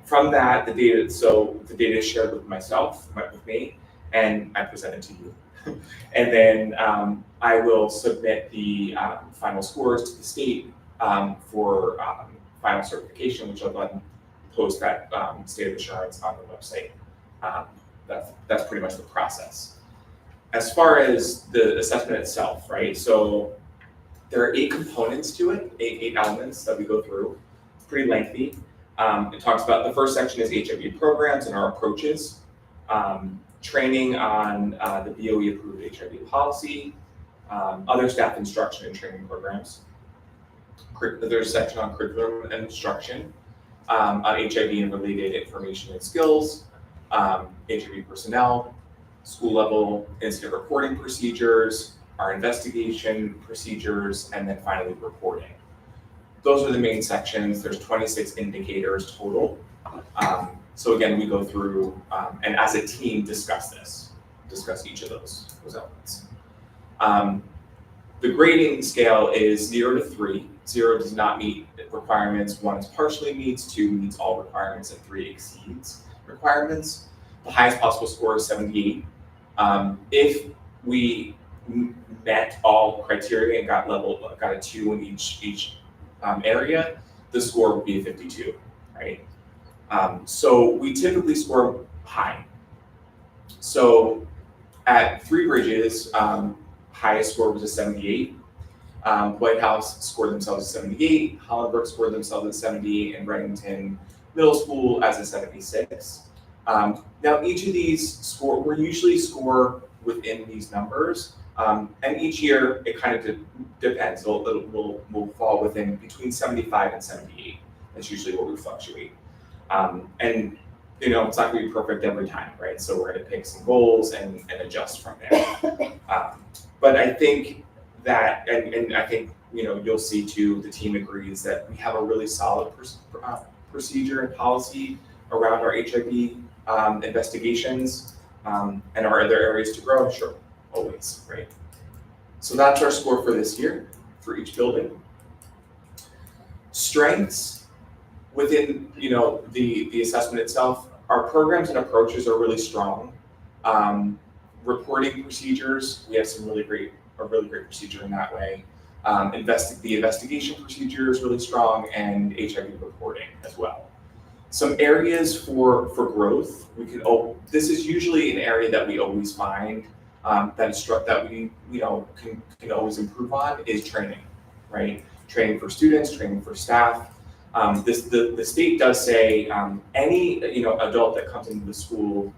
Speaker 9: From that, the data is shared with with me, and I present it to you. And then I will submit the final scores to the state for final certification, which I'll then post that state of assurance on the website. That's pretty much the process. As far as the assessment itself, right? So there are 8 components to it, eight elements that we go through. It's pretty lengthy. It talks about, the first section is HIV programs and our approaches. Training on the BOE approved HIV policy, other staff instruction and training programs. There's a section on curriculum and instruction, on HIV and related information and skills, HIV personnel, school level incident reporting procedures, our investigation procedures, and then finally reporting. Those are the main sections. There's 26 indicators total. So again, we go through and as a team discuss each of those elements. The grading scale is 0 to 3. 0 does not meet requirements, 1 is partially meets, 2 meets all requirements, and 3 exceeds requirements. The highest possible score is 78. If we met all criteria and got a 2 in each area, the score would be a 52, right? So we typically score high. So at Three Bridges, highest score was a 78. White House scored themselves a 78. Hollenberg scored themselves a 78, and Reddington Middle School as a 76. Now each of these we usually score within these numbers, and each year it kind of depends. We'll fall within between 75 and 78. That's usually where we fluctuate. And it's not going to be perfect every time, right? So we're going to pick some goals and adjust from there. But I think that, and I think you'll see too, the team agrees that we have a really solid procedure and policy around our HIV investigations, and are there areas to grow? Sure. always, right? So that's our score for this year, for each building. Strengths within, the assessment itself, our programs and approaches are really strong. Reporting procedures, we have a really great procedure in that way. The investigation procedure is really strong, and HIV reporting as well. Some areas for growth, this is usually an area that we always find that we can always improve on is training, right? Training for students, training for staff. The state does say any adult that comes into the school,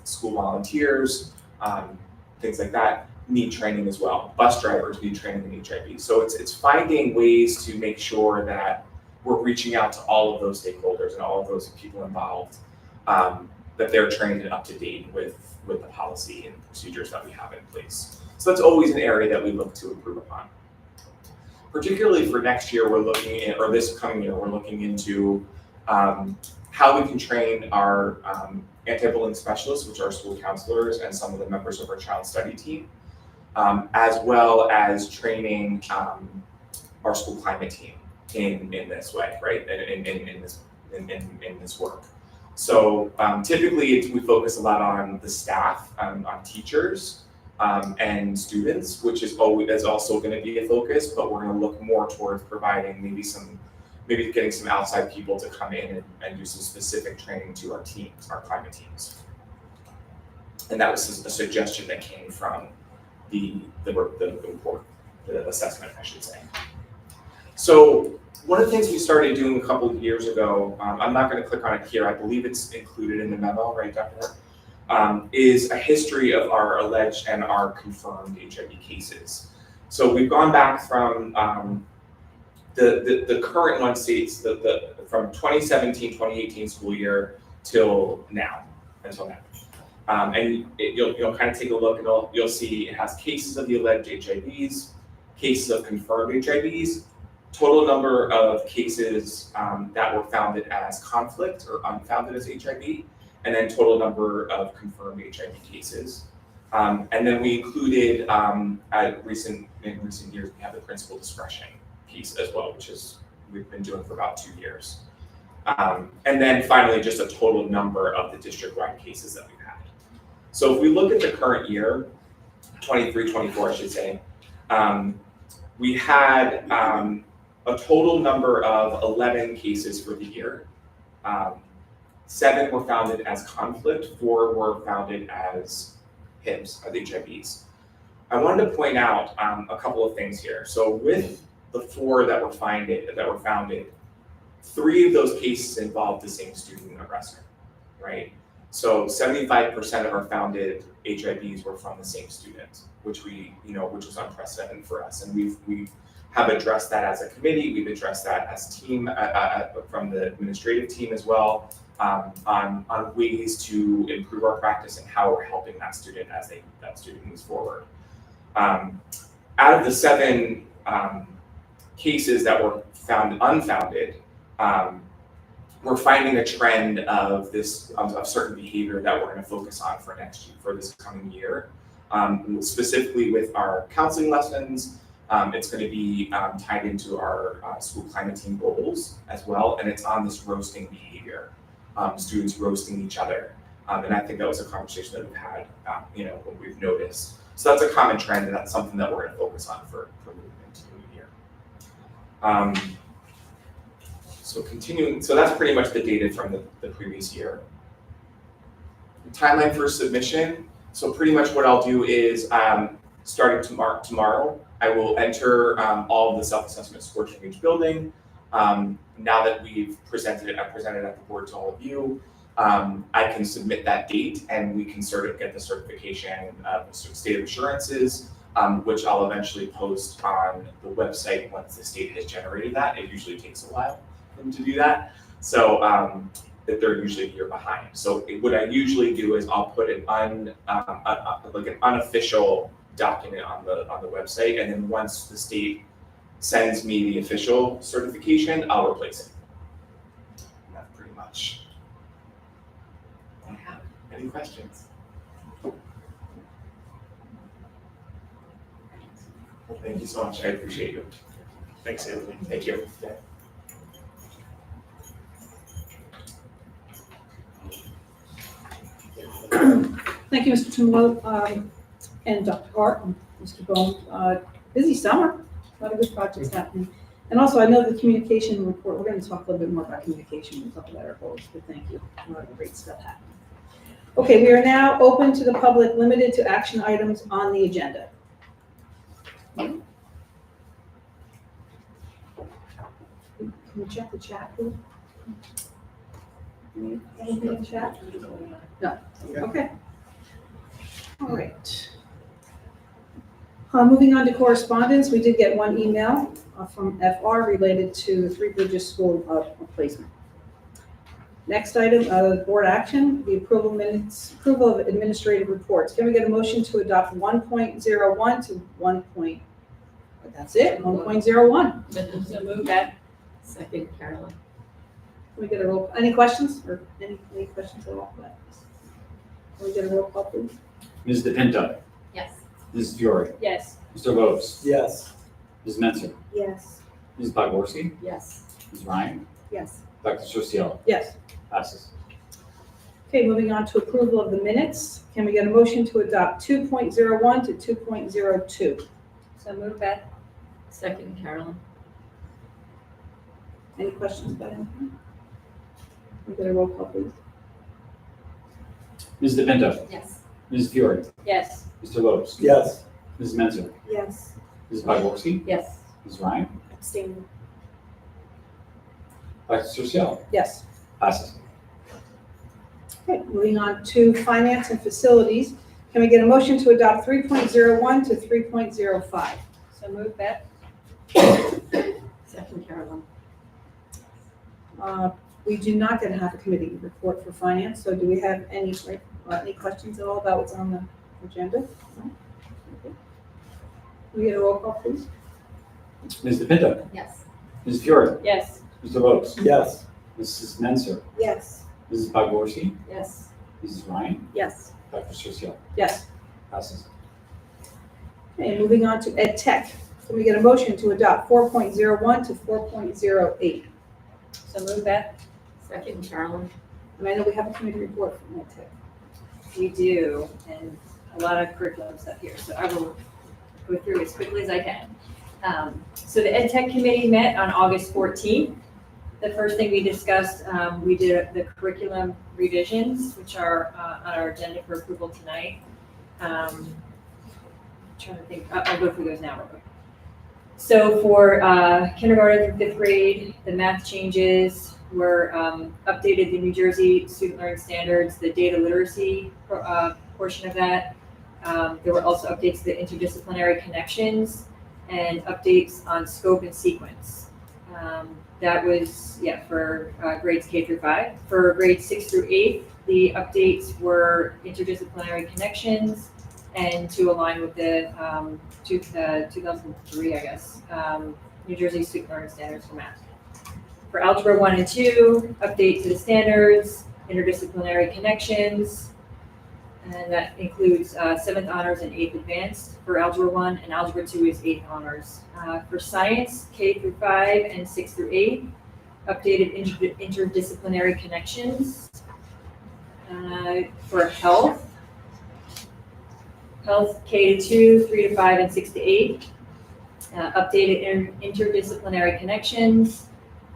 Speaker 9: school volunteers, things like that, need training as well. Bus drivers need training in HIV. So it's finding ways to make sure that we're reaching out to all of those stakeholders and all of those people involved, that they're trained and up to date with the policy and procedures that we have in place. So that's always an area that we look to improve upon. Particularly for next year, or this coming year, we're looking into how we can train our anti-bullying specialists, which are school counselors and some of the members of our child study team, as well as training our school climate team in this way, right? In this work. So typically we focus a lot on the staff, on teachers and students, which is also going to be a focus, but we're going to look more towards providing maybe getting some outside people to come in and do some specific training to our teams, our climate teams. And that was a suggestion that came from the report, the assessment, I should say. So one of the things we started doing a couple of years ago, I'm not going to click on it here, I believe it's included in the memo, right, Dr. Is a history of our alleged and our confirmed HIV cases. So we've gone back from the current one states from 2017-2018 school year until now. And you'll kind of take a look and you'll see it has cases of the alleged HIVs, cases of confirmed HIVs, total number of cases that were founded as conflict or unfounded as HIV, and then total number of confirmed HIV cases. And then we included, in recent years, we have the principal discretion piece as well, which we've been doing for about 2 years. And then finally, just a total number of the district-wide cases that we've had. So if we look at the current year, 23-24, I should say, we had a total number of 11 cases for the year. 7 were founded as conflict, 4 were founded as HIVs, as HIVs. I wanted to point out a couple of things here. So with the 4 that were founded, 3 of those cases involved the same student aggressor, right? So 75% of our founded HIVs were from the same student, which was unprecedented for us. And we have addressed that as a committee. We've addressed that as team from the administrative team as well, on ways to improve our practice and how we're helping that student as that student moves forward. Out of the 7 cases that were found unfounded, we're finding a trend of certain behavior that we're going to focus on for this coming year. Specifically with our counseling lessons, it's going to be tied into our school climate team goals as well, and it's on this roasting behavior, students roasting each other. And I think that was a conversation that we've had, what we've noticed. So that's a common trend, and that's something that we're going to focus on for moving into the new year. So continuing, so that's pretty much the data from the previous year. The timeline for submission. So pretty much what I'll do is, starting tomorrow, I will enter all of the self-assessment scores from each building. Now that we've presented it, I presented at the board to all of you. I can submit that date, and we can get the certification of state of assurances, which I'll eventually post on the website once the state has generated that. It usually takes a while for them to do that. So that they're usually a year behind. So what I usually do is I'll put an unofficial document on the website, and then once the state sends me the official certification, I'll replace it. And that's pretty much what I have. Any questions? Thank you so much. I appreciate you.
Speaker 2: Thanks, Anthony.
Speaker 9: Thank you.
Speaker 3: Thank you, Mr. Tumolo, and Dr. Hart, and Mr. Bone. Busy summer, a lot of good projects happening. And also, I know the communication report, we're gonna talk a little bit more about communication, we'll talk about our goals, but thank you, a lot of great stuff happening. Okay, we are now open to the public, limited to action items on the agenda. Can you check the chat, please? Anything in the chat? No, okay. All right. Moving on to correspondence, we did get one email from FR related to Three Bridges School replacement. Next item, board action, the approval of administrative reports. Can we get a motion to adopt 1.01 to 1. That's it, 1.01.
Speaker 6: So move that. Second, Carolyn.
Speaker 3: Can we get a roll, any questions or any questions at all? Can we get a roll call, please?
Speaker 7: Ms. DePinto,
Speaker 6: Yes.
Speaker 7: Ms. Fiore,
Speaker 6: Yes.
Speaker 7: Mr. Lopes,
Speaker 8: Yes.
Speaker 7: Ms. Menzer,
Speaker 3: Yes.
Speaker 7: Ms. Podgorski,
Speaker 6: Yes.
Speaker 7: Ms. Ryan,
Speaker 1: Yes.
Speaker 7: Dr. Sucio,
Speaker 3: Yes.
Speaker 7: passes.
Speaker 3: Okay, moving on to approval of the minutes. Can we get a motion to adopt 2.01 to 2.02?
Speaker 6: So move that. Second, Carolyn.
Speaker 3: Any questions about anything? Can we get a roll call, please?
Speaker 7: Ms. DePinto,
Speaker 6: Yes.
Speaker 7: Ms. Fiore,
Speaker 6: Yes.
Speaker 7: Mr. Lopes,
Speaker 8: Yes.
Speaker 7: Ms. Menzer,
Speaker 3: Yes.
Speaker 7: Ms. Podgorski,
Speaker 6: Yes.
Speaker 7: Ms. Ryan,
Speaker 1: Abstain.
Speaker 7: Dr. Sucio,
Speaker 3: Yes.
Speaker 7: passes.
Speaker 3: Okay, moving on to finance and facilities. Can we get a motion to adopt 3.01 to 3.05?
Speaker 6: So move that. Second, Carolyn.
Speaker 3: We do not get to have a committee report for finance, so do we have any questions at all about what's on the agenda? No? Okay. Can we get a roll call, please?
Speaker 7: Ms. DePinto,
Speaker 6: Yes.
Speaker 7: Ms. Fiore,
Speaker 6: Yes.
Speaker 7: Mr. Lopes,
Speaker 8: Yes.
Speaker 7: Mrs. Menzer,
Speaker 3: Yes.
Speaker 7: Mrs. Podgorski,
Speaker 6: Yes.
Speaker 7: Mrs. Ryan,
Speaker 1: Yes.
Speaker 7: Dr. Sucio,
Speaker 3: Yes.
Speaker 7: passes.
Speaker 3: Okay, moving on to ed tech. Can we get a motion to adopt 4.01 to 4.08?
Speaker 6: So move that. Second, Carolyn.
Speaker 3: And I know we have a committee report from ed tech.
Speaker 10: We do, and a lot of curriculum stuff here, so I will go through as quickly as I can. So the Ed Tech Committee met on August 14th. The first thing we discussed, we did the curriculum revisions, which are on our agenda for approval tonight. Trying to think, I'll go through those now real quick. So for kindergarten through 5th grade, the math changes were updated the New Jersey Student Learning Standards, the data literacy portion of that. There were also updates to the interdisciplinary connections and updates on scope and sequence. That was, for grades K through 5. For grades 6 through 8, the updates were interdisciplinary connections and to align with the 2003, I guess, New Jersey Student Learning Standards for math. For Algebra 1 and 2, update to the standards, interdisciplinary connections, and that includes 7th honors and 8th advanced for Algebra 1, and Algebra 2 is 8th honors. For science, K through 5 and 6 through 8, updated interdisciplinary connections. For health, K to 2, 3 to 5, and 6 to 8, updated interdisciplinary connections.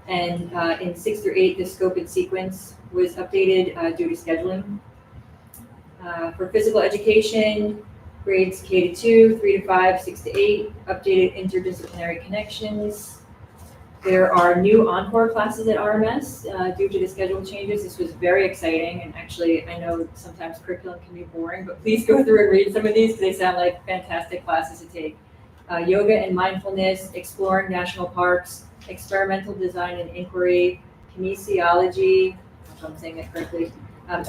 Speaker 10: And in 6 through 8, the scope and sequence was updated due to scheduling. For physical education, grades K to 2, 3 to 5, 6 to 8, updated interdisciplinary connections. There are new encore classes at RMS due to the schedule changes. This was very exciting, and actually, I know sometimes curriculum can be boring, but please go through and read some of these because they sound like fantastic classes to take. Yoga and mindfulness, exploring national parks, experimental design and inquiry, kinesiology, if I'm saying that correctly,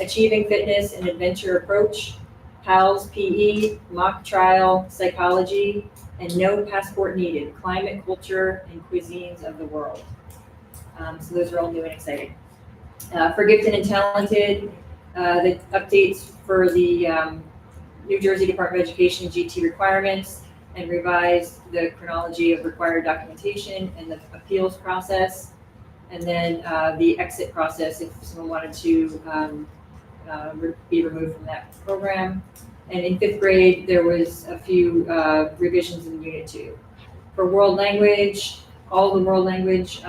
Speaker 10: achieving fitness and adventure approach, PALS PE, mock trial, psychology, and no passport needed, climate, culture, and cuisines of the world. So those are all new and exciting. For gifted and talented, the updates for the New Jersey Department of Education GT requirements and revised the chronology of required documentation and the appeals process. And then the exit process if someone wanted to be removed from that program. And in 5th grade, there was a few revisions in Unit 2. For world language, all the world language,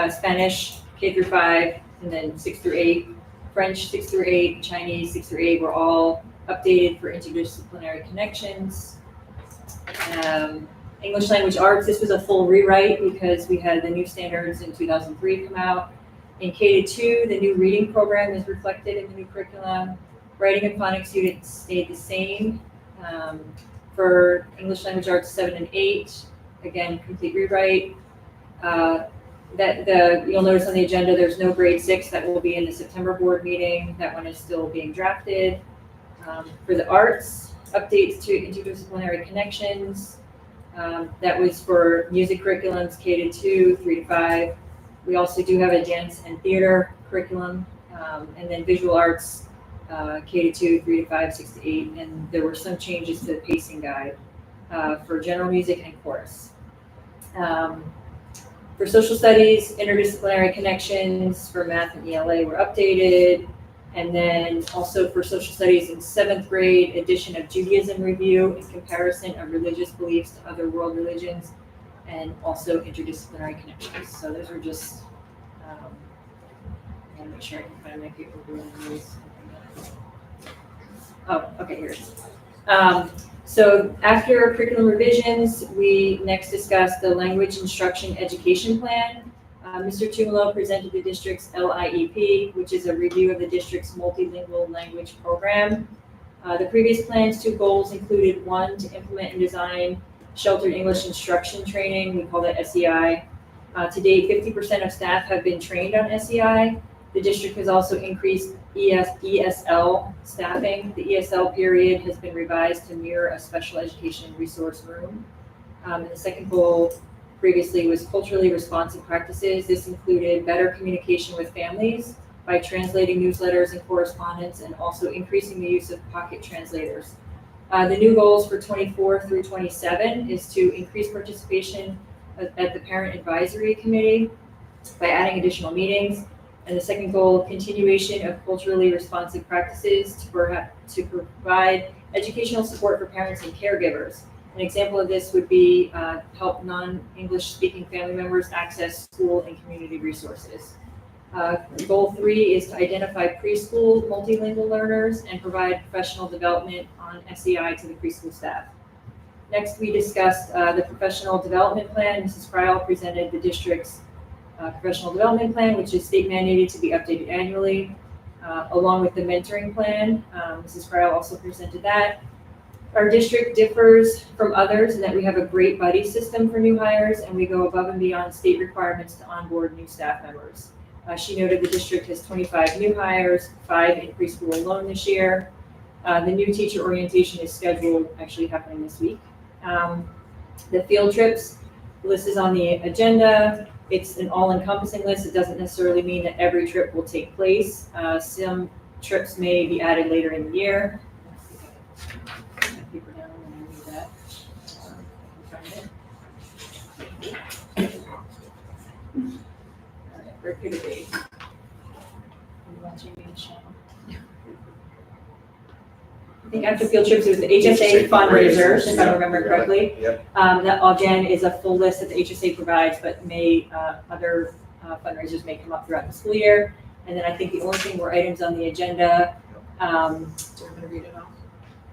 Speaker 10: Spanish, K through 5, and then 6 through 8, French 6 through 8, Chinese 6 through 8 were all updated for interdisciplinary connections. English language arts, this was a full rewrite because we had the new standards in 2003 come out. In K-2, the new reading program is reflected in the new curriculum. Writing and phonics units stayed the same. For English language arts 7 and 8, again, complete rewrite. You'll notice on the agenda, there's no grade 6 that will be in the September board meeting. That one is still being drafted. For the arts, updates to interdisciplinary connections. That was for music curriculums K-2, 3 to 5. We also do have a dance and theater curriculum, and then visual arts K-2, 3 to 5, 6 to 8, and there were some changes to the pacing guide for general music and chorus. For social studies, interdisciplinary connections for math and ELA were updated. And then also for social studies in 7th grade, addition of Judaism review and comparison of religious beliefs to other world religions, and also interdisciplinary connections. So those are just, I want to make sure I can find my paper. Oh, okay, here it is. So after curriculum revisions, we next discussed the language instruction education plan. Mr. Tumalo presented the district's LIEP, which is a review of the district's multilingual language program. The previous plan's 2 goals included 1, to implement and design sheltered English instruction training, we call that SEI. To date, 50% of staff have been trained on SEI. The district has also increased ESL staffing. The ESL period has been revised to mirror a special education resource room. And the second goal previously was culturally responsive practices. This included better communication with families by translating newsletters and correspondence, and also increasing the use of pocket translators. The new goals for 24 through 27 is to increase participation at the Parent Advisory Committee by adding additional meetings. And the second goal, continuation of culturally responsive practices to provide educational support for parents and caregivers. An example of this would be help non-English speaking family members access school and community resources. Goal 3 is to identify preschool multilingual learners and provide professional development on SEI to the preschool staff. Next, we discussed the professional development plan. Mrs. Kreil presented the district's professional development plan, which is state mandated to be updated annually, along with the mentoring plan. Mrs. Kreil also presented that. Our district differs from others in that we have a great buddy system for new hires, and we go above and beyond state requirements to onboard new staff members. She noted the district has 25 new hires, 5 in preschool alone this year. The new teacher orientation is scheduled, actually happening this week. The field trips list is on the agenda. It's an all-encompassing list. It doesn't necessarily mean that every trip will take place. Some trips may be added later in the year. Paper down when I need that. All right, we're good today. I think after field trips, it was the HSA fundraisers, if I remember correctly.
Speaker 2: Yep.
Speaker 10: That again is a full list that the HSA provides, but other fundraisers may come up throughout the school year. And then I think the only thing were items on the agenda.
Speaker 1: Do you want me to read it off?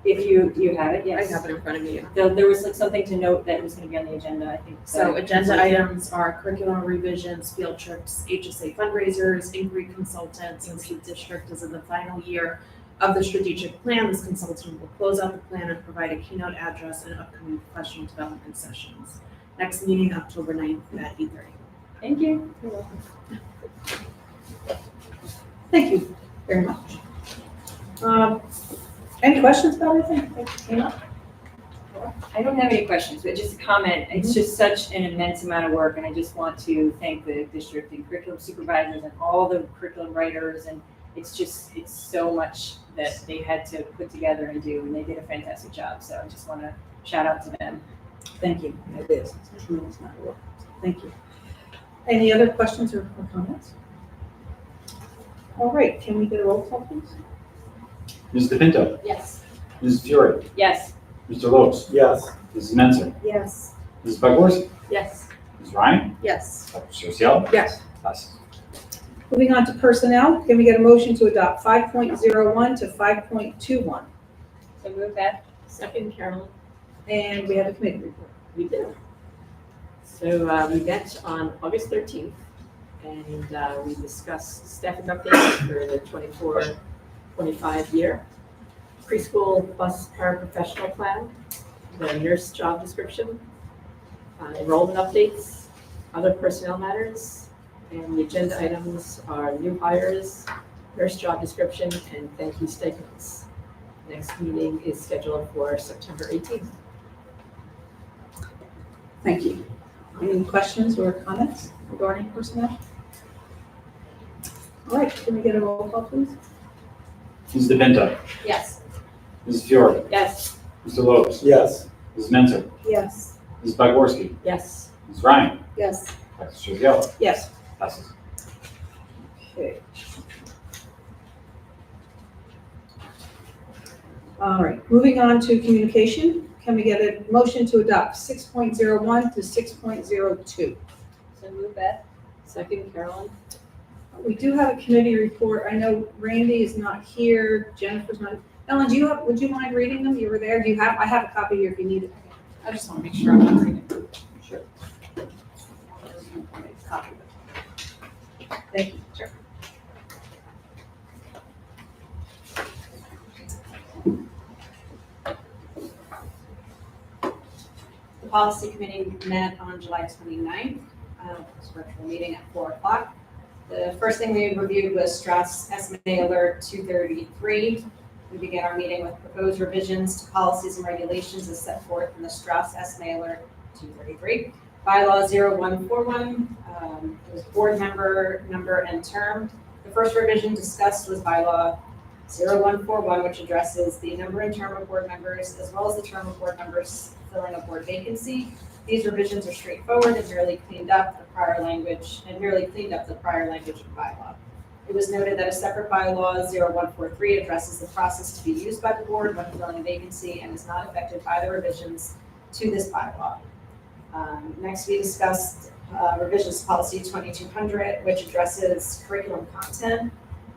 Speaker 10: If you have it, yes.
Speaker 1: I have it in front of me.
Speaker 10: There was like something to note that was going to be on the agenda, I think.
Speaker 1: So agenda items are curriculum revisions, field trips, HSA fundraisers, inquiry consultants, since the district is in the final year of the strategic plan. This consultant will close out the plan and provide a keynote address and upcoming professional development sessions. Next meeting, October 9th at 8:30.
Speaker 10: Thank you.
Speaker 1: You're welcome. Thank you very much. Any questions about anything that came up?
Speaker 10: I don't have any questions, but just a comment. It's just such an immense amount of work, and I just want to thank the district and curriculum supervisors and all the curriculum writers and it's so much that they had to put together and do, and they did a fantastic job. So I just want to shout out to them.
Speaker 3: Thank you. It is. It's a tremendous amount of work. Thank you. Any other questions or comments? All right, can we get a roll call, please?
Speaker 7: Ms. DePinto,
Speaker 10: Yes.
Speaker 7: Ms. Fiore,
Speaker 10: Yes.
Speaker 7: Mr. Lopes,
Speaker 8: Yes.
Speaker 7: Mrs. Menzer,
Speaker 1: Yes.
Speaker 7: Mrs. Bugworski,
Speaker 10: Yes.
Speaker 7: Ms. Ryan,
Speaker 1: Yes.
Speaker 7: Dr. Seussiel,
Speaker 3: Yes.
Speaker 7: passes.
Speaker 3: Moving on to personnel, can we get a motion to adopt 5.01 to 5.21?
Speaker 10: So move that.
Speaker 6: Second, Carolyn.
Speaker 3: And we have a committee report.
Speaker 6: We did. So we met on August 13th, and we discussed staffing updates for the 24-25 year, preschool bus paraprofessional plan, the nurse job description, enrollment updates, other personnel matters, and the agenda items are new hires, nurse job description, and thank you statements. Next meeting is scheduled for September 18th.
Speaker 3: Thank you. Any questions or comments regarding personnel? All right, can we get a roll call, please?
Speaker 7: Ms. DePinto,
Speaker 10: Yes.
Speaker 7: Ms. Fiore,
Speaker 6: Yes.
Speaker 7: Mr. Lopes,
Speaker 8: Yes.
Speaker 7: Mrs. Menzer,
Speaker 1: Yes.
Speaker 7: Ms. Bugworski,
Speaker 6: Yes.
Speaker 7: Ms. Ryan,
Speaker 1: Yes.
Speaker 7: Dr. Seussiel,
Speaker 3: Yes.
Speaker 7: passes.
Speaker 3: Okay. All right, moving on to communication. Can we get a motion to adopt 6.01 to 6.02?
Speaker 10: So move that.
Speaker 6: Second, Carolyn.
Speaker 3: We do have a committee report. I know Randy is not here, Jennifer's not. Ellen, would you mind reading them? You were there. I have a copy here if you need it.
Speaker 1: I just want to make sure I'm not reading.
Speaker 3: Sure. Copy of it. Thank you. Sure.
Speaker 11: The policy committee met on July 29th, this virtual meeting at 4 o'clock. The first thing we reviewed was Strauss SMA Alert 233. We began our meeting with proposed revisions to policies and regulations as set forth in the Strauss SMA Alert 233. Bylaw 0141, it was board member, number, and term. The first revision discussed was bylaw 0141, which addresses the number and term of board members, as well as the term of board members filling a board vacancy. These revisions are straightforward and merely cleaned up the prior language of the bylaw. It was noted that a separate bylaw 0143 addresses the process to be used by the board when filling a vacancy and is not affected by the revisions to this bylaw. Next, we discussed revisions to policy 2200, which addresses curriculum content.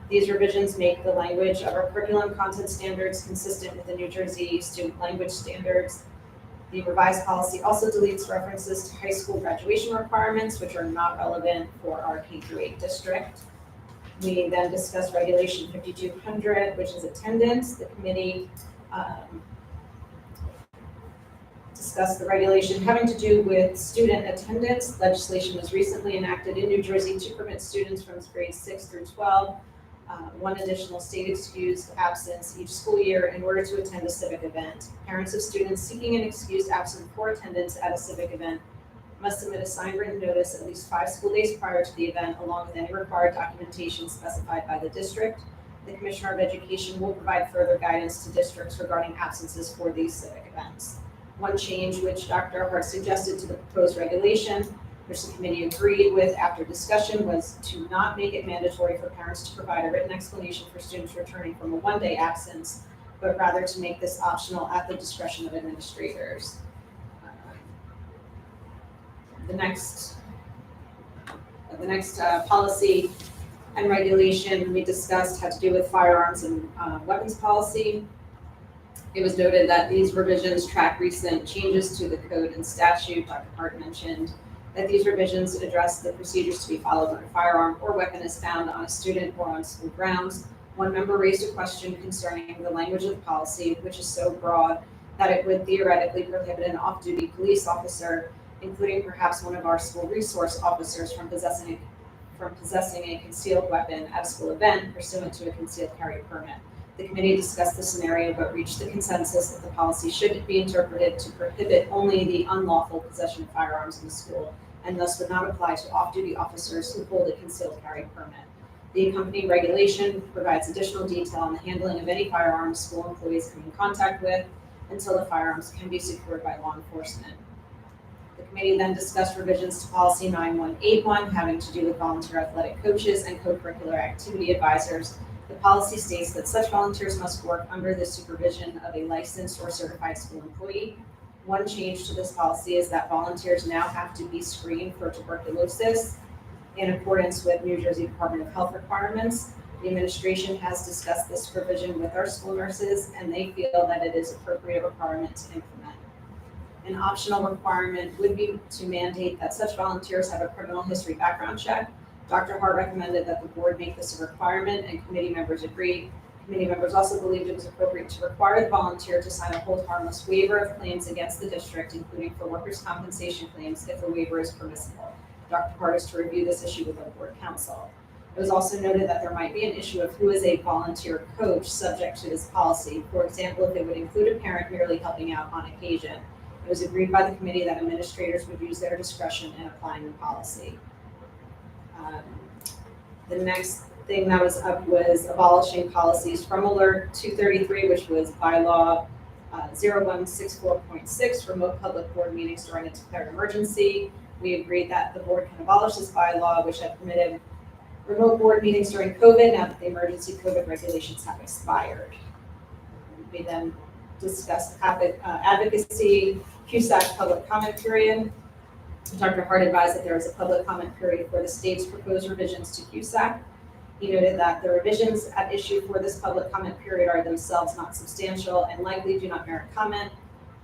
Speaker 11: These revisions make the language of our curriculum content standards consistent with the New Jersey Student Language Standards. The revised policy also deletes references to high school graduation requirements, which are not relevant for our K-8 district. We then discussed regulation 5200, which is attendance. The committee discussed the regulation having to do with student attendance. Legislation was recently enacted in New Jersey to permit students from grades 6 through 12 one additional state excused absence each school year in order to attend a civic event. Parents of students seeking an excused absence for attendance at a civic event must submit a signed written notice at least 5 school days prior to the event, along with any required documentation specified by the district. The Commissioner of Education will provide further guidance to districts regarding absences for these civic events. One change which Dr. Hart suggested to the proposed regulation, which the committee agreed with after discussion, was to not make it mandatory for parents to provide a written explanation for students returning from a one-day absence, but rather to make this optional at the discretion of administrators. The next policy and regulation we discussed had to do with firearms and weapons policy. It was noted that these revisions track recent changes to the code and statute. Dr. Hart mentioned that these revisions address the procedures to be followed when a firearm or weapon is found on a student or on school grounds. One member raised a question concerning the language of the policy, which is so broad that it would theoretically prohibit an off-duty police officer, including perhaps one of our school resource officers, from possessing a concealed weapon at a school event pursuant to a concealed carry permit. The committee discussed the scenario but reached the consensus that the policy should be interpreted to prohibit only the unlawful possession of firearms in the school and thus would not apply to off-duty officers who hold a concealed carry permit. The accompanying regulation provides additional detail on the handling of any firearms school employees come in contact with until the firearms can be secured by law enforcement. The committee then discussed revisions to policy 9181 having to do with volunteer athletic coaches and co-curricular activity advisors. The policy states that such volunteers must work under the supervision of a licensed or certified school employee. One change to this policy is that volunteers now have to be screened for tuberculosis in accordance with New Jersey Department of Health requirements. The administration has discussed this provision with our school nurses, and they feel that it is appropriate requirement to implement. An optional requirement would be to mandate that such volunteers have a criminal history background check. Dr. Hart recommended that the board make this a requirement, and committee members agreed. Committee members also believed it was appropriate to require the volunteer to sign a hold harmless waiver of claims against the district, including for workers' compensation claims if the waiver is permissible. Dr. Hart is to review this issue with our board counsel. It was also noted that there might be an issue of who is a volunteer coach subject to this policy. For example, if it would include a parent merely helping out on occasion. It was agreed by the committee that administrators would use their discretion in applying the policy. The next thing that was up was abolishing policies from Alert 233, which was bylaw 0164.6, remote public board meetings during a declared emergency. We agreed that the board can abolish this bylaw, which had permitted remote board meetings during COVID, now that the emergency COVID regulations have expired. We then discussed advocacy, CUSAC public comment period. Dr. Hart advised that there is a public comment period for the state's proposed revisions to CUSAC. He noted that the revisions at issue for this public comment period are themselves not substantial and likely do not merit comment.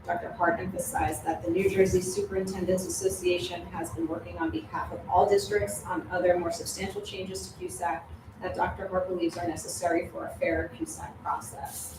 Speaker 11: Dr. Hart emphasized that the New Jersey Superintendents Association has been working on behalf of all districts on other more substantial changes to CUSAC that Dr. Hart believes are necessary for a fair CUSAC process.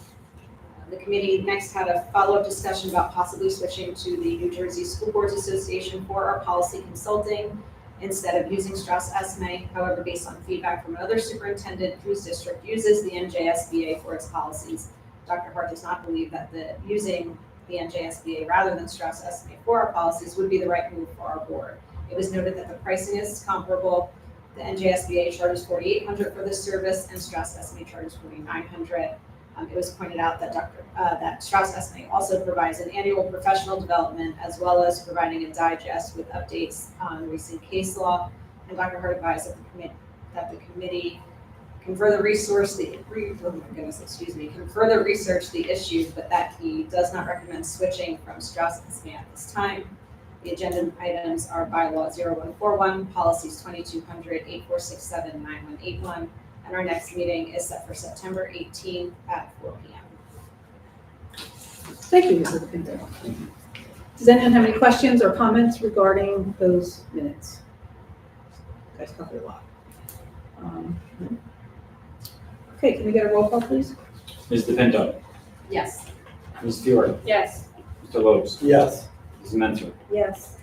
Speaker 11: The committee next had a follow-up discussion about possibly switching to the New Jersey School Boards Association for our policy consulting instead of using Strauss-Esme. However, based on feedback from another superintendent whose district uses the NJSBA for its policies, Dr. Hart does not believe that using the NJSBA rather than Strauss-Esme for our policies would be the right move for our board. It was noted that the pricing is comparable. The NJSBA charges $4,800 for this service and Strauss-Esme charges $4,900. It was pointed out that that Strauss-Esme also provides an annual professional development as well as providing a digest with updates on recent case law. And Dr. Hart advised that the committee can further research the issue, but that he does not recommend switching from Strauss-Esme at this time. The agenda items are bylaw 0141, policies 2200, 8467, 9181. And our next meeting is set for September 18th at 4 p.m.
Speaker 3: Thank you, Mrs. Pinto. Does anyone have any questions or comments regarding those minutes? You guys covered a lot. Okay, can we get a roll call, please?
Speaker 7: Ms. DePinto,
Speaker 11: Yes.
Speaker 7: Ms. Fiore,
Speaker 10: Yes.
Speaker 7: Mr. Lopes,
Speaker 8: Yes.
Speaker 7: Ms. Mentor,
Speaker 10: Yes.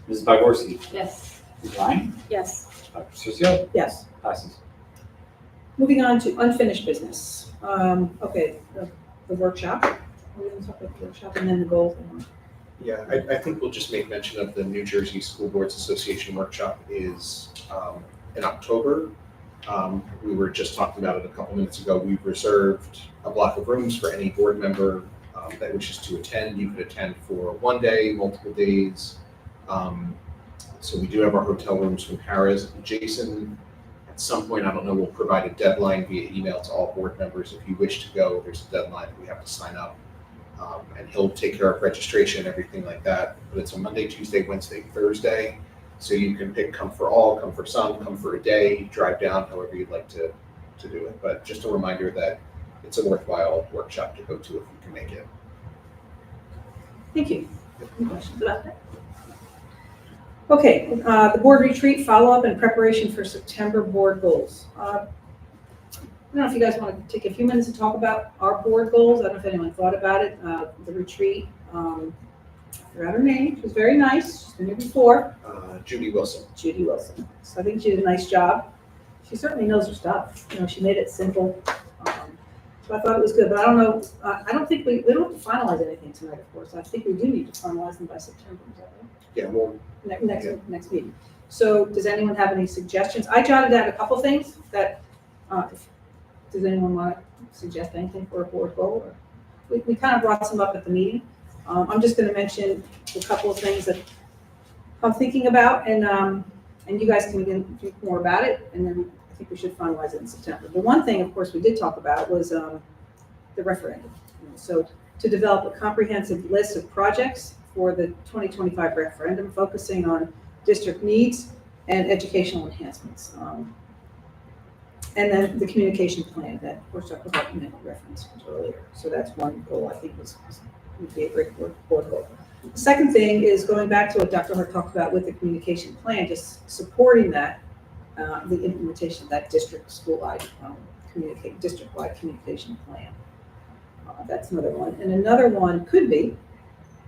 Speaker 7: Ms. Bagorski,
Speaker 10: Yes.
Speaker 7: Ms. Ryan,
Speaker 10: Yes.
Speaker 7: Dr. Seussio,
Speaker 3: Yes.
Speaker 7: passes.
Speaker 3: Moving on to unfinished business. Okay, the workshop. We're going to talk about the workshop and then the goals.
Speaker 2: Yeah, I think we'll just make mention of the New Jersey School Boards Association workshop is in October. We were just talking about it a couple minutes ago. We've reserved a block of rooms for any board member that wishes to attend. You could attend for one day, multiple days. So we do have our hotel rooms from Harrah's. Jason, at some point, I don't know, we'll provide a deadline via email to all board members. If you wish to go, there's a deadline. We have to sign up. And he'll take care of registration, everything like that. But it's a Monday, Tuesday, Wednesday, Thursday. So you can pick come for all, come for some, come for a day, drive down, however you'd like to do it. But just a reminder that it's a worthwhile workshop to go to if you can make it.
Speaker 3: Thank you. Any questions about that? Okay, the board retreat follow-up and preparation for September board goals. I don't know if you guys want to take a few minutes to talk about our board goals. I don't know if anyone thought about it. The retreat, forgot her name. She was very nice. She's been here before.
Speaker 2: Judy Wilson.
Speaker 3: Judy Wilson. So I think she did a nice job. She certainly knows her stuff. You know, she made it simple. So I thought it was good, but I don't know. I don't think we don't have to finalize anything tonight, of course. I think we do need to finalize them by September. Is that right?
Speaker 2: Yeah, well,
Speaker 3: Next meeting. So does anyone have any suggestions? I jotted down a couple things that, does anyone want to suggest anything for a board goal? Or- We kind of brought some up at the meeting. I'm just gonna mention a couple of things that I'm thinking about, and you guys can think more about it, and then I think we should finalize it in September. The one thing, of course, we did talk about was the referendum. So to develop a comprehensive list of projects for the 2025 referendum, focusing on district needs and educational enhancements. And then the communication plan that of course Dr. Hartman referenced earlier. So that's one goal I think would be a great board goal. The second thing is going back to what Dr. Hart talked about with the communication plan, just supporting that, the implementation of that district-wide communication plan. That's another one. And another one could be,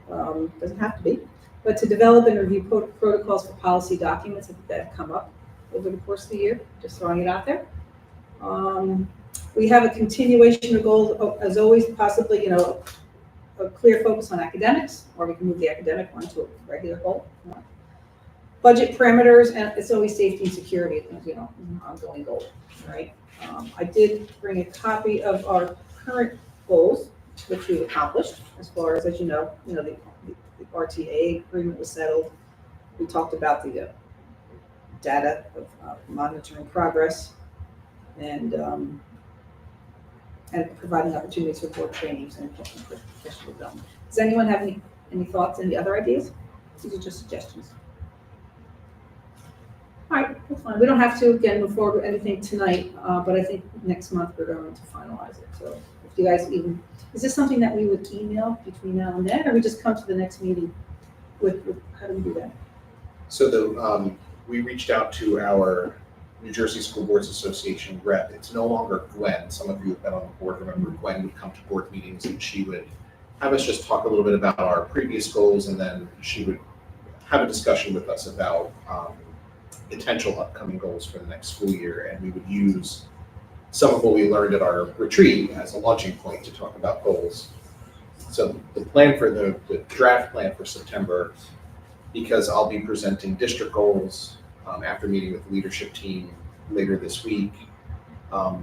Speaker 3: doesn't have to be, but to develop and review protocols for policy documents that have come up over the course of the year, just throwing it out there. We have a continuation of goals, as always, possibly, a clear focus on academics, or we can move the academic one to a regular goal. Budget parameters, and it's always safety and security, an ongoing goal, right? I did bring a copy of our current goals, which we've accomplished, as far as you know, the RTA agreement was settled. We talked about the data of monitoring progress, and providing opportunities for board trainings and professional development. Does anyone have any thoughts, any other ideas? These are just suggestions. All right, that's fine. We don't have to, again, move forward with anything tonight, but I think next month we're going to finalize it. So if you guys is this something that we would email between now and then, or we just come to the next meeting with how do we do that?
Speaker 2: So we reached out to our New Jersey School Boards Association rep. It's no longer Gwen. Some of you have been on the board remember Gwen would come to board meetings and she would have us just talk a little bit about our previous goals, and then she would have a discussion with us about potential upcoming goals for the next school year, and we would use some of what we learned at our retreat as a launching point to talk about goals. So the plan for the draft plan for September, because I'll be presenting district goals after meeting with the leadership team later this week. I'll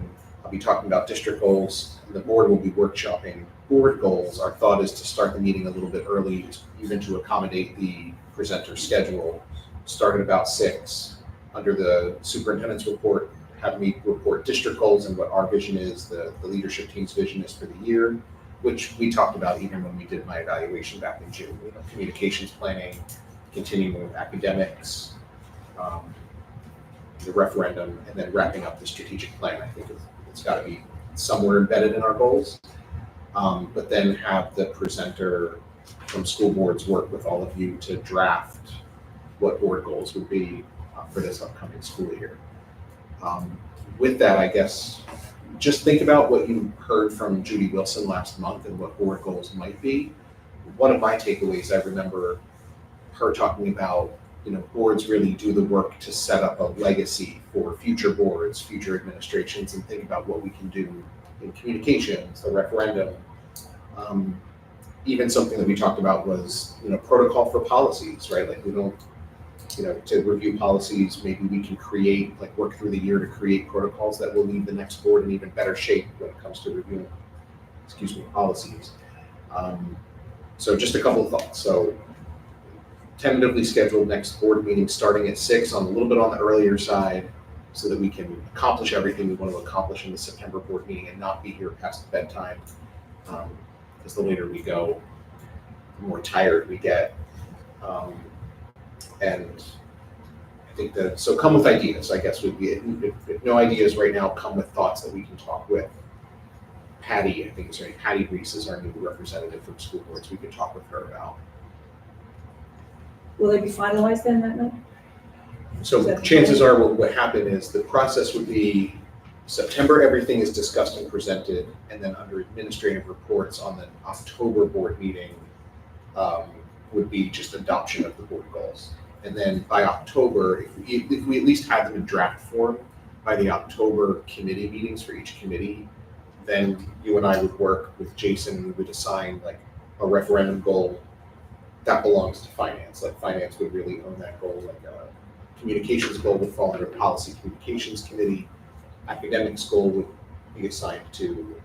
Speaker 2: be talking about district goals. The board will be workshopping board goals. Our thought is to start the meeting a little bit early, even to accommodate the presenter schedule. Start at about 6. Under the superintendent's report, have me report district goals and what our vision is, the leadership team's vision is for the year, which we talked about even when we did my evaluation back in June. Communications planning, continuing with academics, the referendum, and then wrapping up the strategic plan. I think it's got to be somewhere embedded in our goals, but then have the presenter from school boards work with all of you to draft what board goals would be for this upcoming school year. With that, I guess, just think about what you heard from Judy Wilson last month and what board goals might be. One of my takeaways, I remember her talking about, boards really do the work to set up a legacy for future boards, future administrations, and think about what we can do in communications, the referendum. Even something that we talked about was, protocol for policies, right? Like we don't, to review policies, maybe we can work through the year to create protocols that will leave the next board in even better shape when it comes to reviewing, policies. So just a couple of thoughts. So tentatively scheduled next board meeting starting at 6, on a little bit on the earlier side, so that we can accomplish everything we want to accomplish in the September board meeting and not be here past bedtime. Because the later we go, the more tired we get. And I think so come with ideas, I guess would be it. If no ideas right now, come with thoughts that we can talk with Patty. I think it's right. Patty Reese is our new representative from school boards. We could talk with her about.
Speaker 3: Will they be finalized then that night?
Speaker 2: So chances are what happened is the process would be September, everything is discussed and presented, and then under administrative reports on the October board meeting would be just adoption of the board goals. And then by October, if we at least had them in draft form, by the October committee meetings for each committee, then you and I would work with Jason, we would assign a referendum goal that belongs to finance. Finance would really own that goal, communications goal would fall under policy communications committee. Academics goal would be assigned to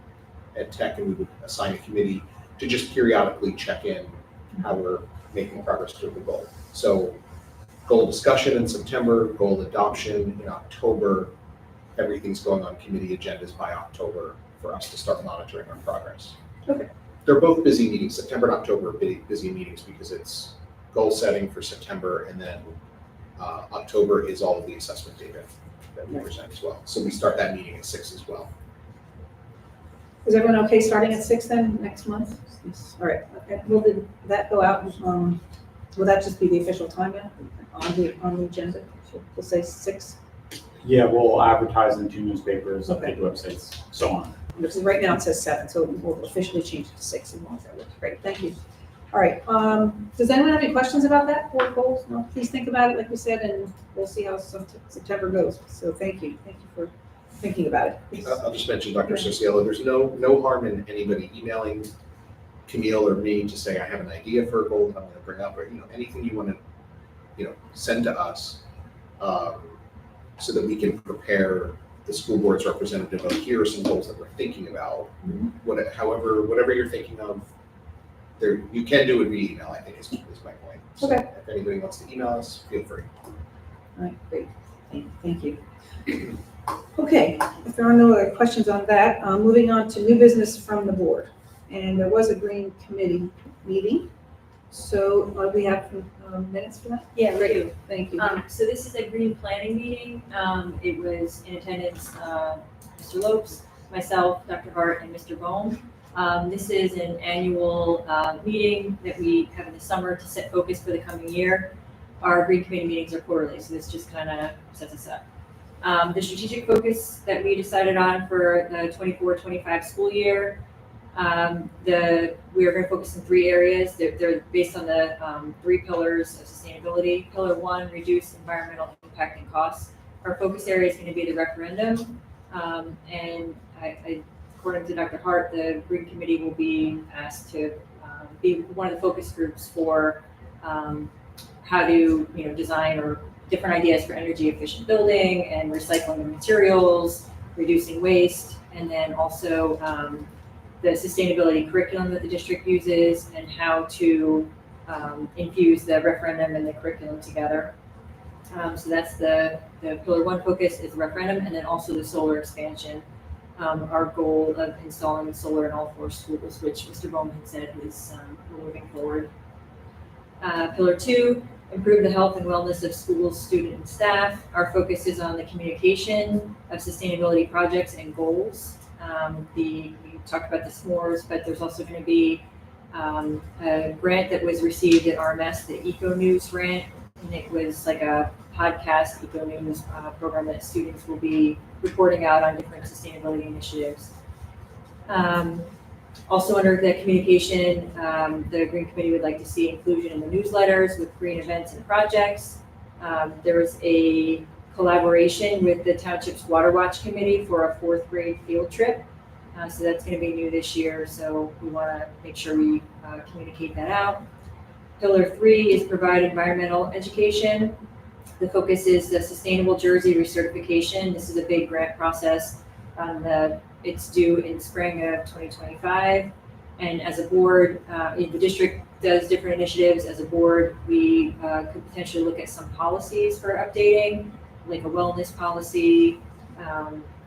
Speaker 2: ed tech, and we would assign a committee to just periodically check in how we're making progress toward the goal. So goal discussion in September, goal adoption in October. Everything's going on committee agendas by October for us to start monitoring our progress.
Speaker 3: Okay.
Speaker 2: They're both busy meetings. September and October are busy meetings because it's goal setting for September, and then October is all of the assessment data that we present as well. So we start that meeting at 6 as well.
Speaker 3: Is everyone okay starting at 6 then, next month? Yes. All right, okay, will that go out, will that just be the official time yet on the agenda? We'll say 6?
Speaker 7: Yeah, we'll advertise in 2 newspapers,
Speaker 3: Okay.
Speaker 7: update websites, so on.
Speaker 3: Because right now it says 7, so we'll officially change it to 6 as long as that works. Great, thank you. All right, does anyone have any questions about that, 4 goals? No, please think about it, like we said, and we'll see how September goes. So thank you for thinking about it.
Speaker 2: I'll just mention, Dr. Sosiello, there's no harm in anybody emailing Camille or me to say, I have an idea for a goal that I'm going to bring up, or anything you want to send to us, so that we can prepare the school board's representative of here are some goals that we're thinking about. Whatever you're thinking of, there you can do it via email, I think is my point. So
Speaker 3: Okay.
Speaker 2: if anybody wants to email us, feel free.
Speaker 3: All right, great, thank you. Okay, if there are no other questions on that, moving on to new business from the board. And there was a green committee meeting. So we have minutes for that?
Speaker 10: Yeah, we do.
Speaker 3: Thank you.
Speaker 10: So this is a green planning meeting. It was in attendance, Mr. Lopes, myself, Dr. Hart, and Mr. Bohm. This is an annual meeting that we have in the summer to set focus for the coming year. Our green committee meetings are quarterly, so this just kind of sets us up. The strategic focus that we decided on for the 24-25 school year, we are going to focus in 3 areas. They're based on the 3 pillars of sustainability. Pillar 1, reduce environmental impact and costs. Our focus area is going to be the referendum. And according to Dr. Hart, the Green Committee will be asked to be one of the focus groups for how to design or different ideas for energy efficient building and recycling of materials, reducing waste, and then also the sustainability curriculum that the district uses and how to infuse the referendum and the curriculum together. So that's the pillar 1 focus is the referendum, and then also the solar expansion. Our goal of installing solar in all 4 schools, which Mr. Bowman had said is moving forward. Pillar 2, improve the health and wellness of schools, students, and staff. Our focus is on the communication of sustainability projects and goals. We talked about the s'mores, but there's also going to be a grant that was received at RMS, the Eco News grant, and it was like a podcast Eco News program that students will be reporting out on different sustainability initiatives. Also under the communication, the Green Committee would like to see inclusion in the newsletters with green events and projects. There was a collaboration with the Township's Water Watch Committee for a 4th grade field trip. So that's going to be new this year, so we want to make sure we communicate that out. Pillar 3 is provide environmental education. The focus is the Sustainable Jersey recertification. This is a big grant process. It's due in spring of 2025. And as a board, the district does different initiatives. As a board, we could potentially look at some policies for updating, like a wellness policy,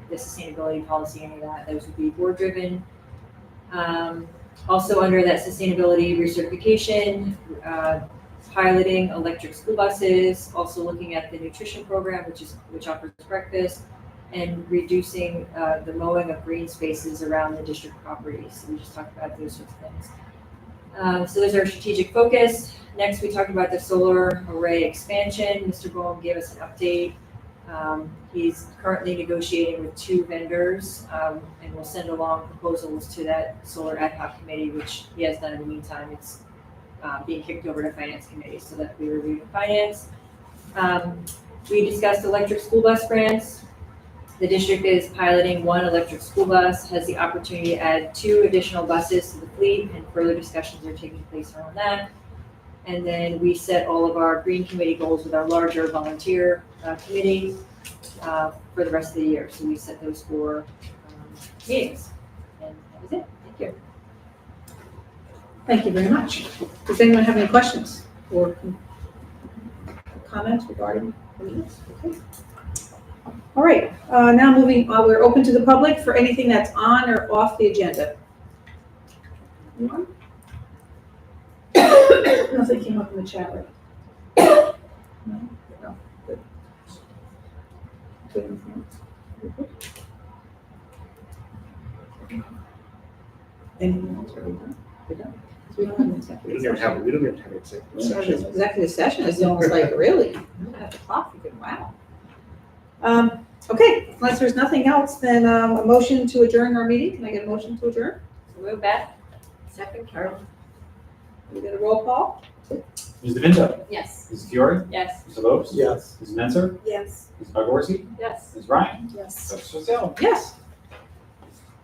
Speaker 10: the sustainability policy, any of that. Those would be board driven. Also under that sustainability recertification, piloting electric school buses, also looking at the nutrition program, which offers breakfast, and reducing the mowing of green spaces around the district properties. So we just talked about those sorts of things. So there's our strategic focus. Next, we talked about the solar array expansion. Mr. Bohm gave us an update. He's currently negotiating with 2 vendors, and will send along proposals to that solar ad hoc committee, which he has done in the meantime. It's being kicked over to finance committee so that we review in finance. We discussed electric school bus grants. The district is piloting 1 electric school bus, has the opportunity to add 2 additional buses to the fleet, and further discussions are taking place around that. And then we set all of our green committee goals with our larger volunteer committees for the rest of the year. So we set those for meetings. And that was it. Thank you.
Speaker 3: Thank you very much. Does anyone have any questions or comments regarding the minutes? Okay. All right, now moving, we're open to the public for anything that's on or off the agenda. Anyone? Nothing came up in the chat, right? No? No, good. Good, anything else? Anything else? Are we done? We're done. We don't have an executive session.
Speaker 2: We don't even have an executive
Speaker 3: We don't have
Speaker 2: session.
Speaker 3: an executive session, it's almost like, really? At the clock, you can, wow. Okay, unless there's nothing else, then a motion to adjourn our meeting. Can I get a motion to adjourn?
Speaker 10: So move back.
Speaker 6: Second, Carol?
Speaker 3: We get a roll call?
Speaker 7: Ms. DeVinto,
Speaker 11: Yes.
Speaker 7: Ms. Fiore,
Speaker 10: Yes.
Speaker 7: Mr. Lopes,
Speaker 8: Yes.
Speaker 7: Ms. Menzer,
Speaker 3: Yes.
Speaker 7: Ms. Bogorski,
Speaker 10: Yes.
Speaker 7: Ms. Ryan,
Speaker 3: Yes.
Speaker 7: Dr. Sozell.
Speaker 3: Yes,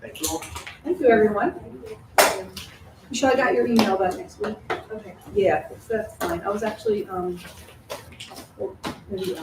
Speaker 2: Thank you all.
Speaker 3: thank you, everyone. Michelle, I got your email about next week. Okay. Yeah, that's fine. I was actually, well, maybe,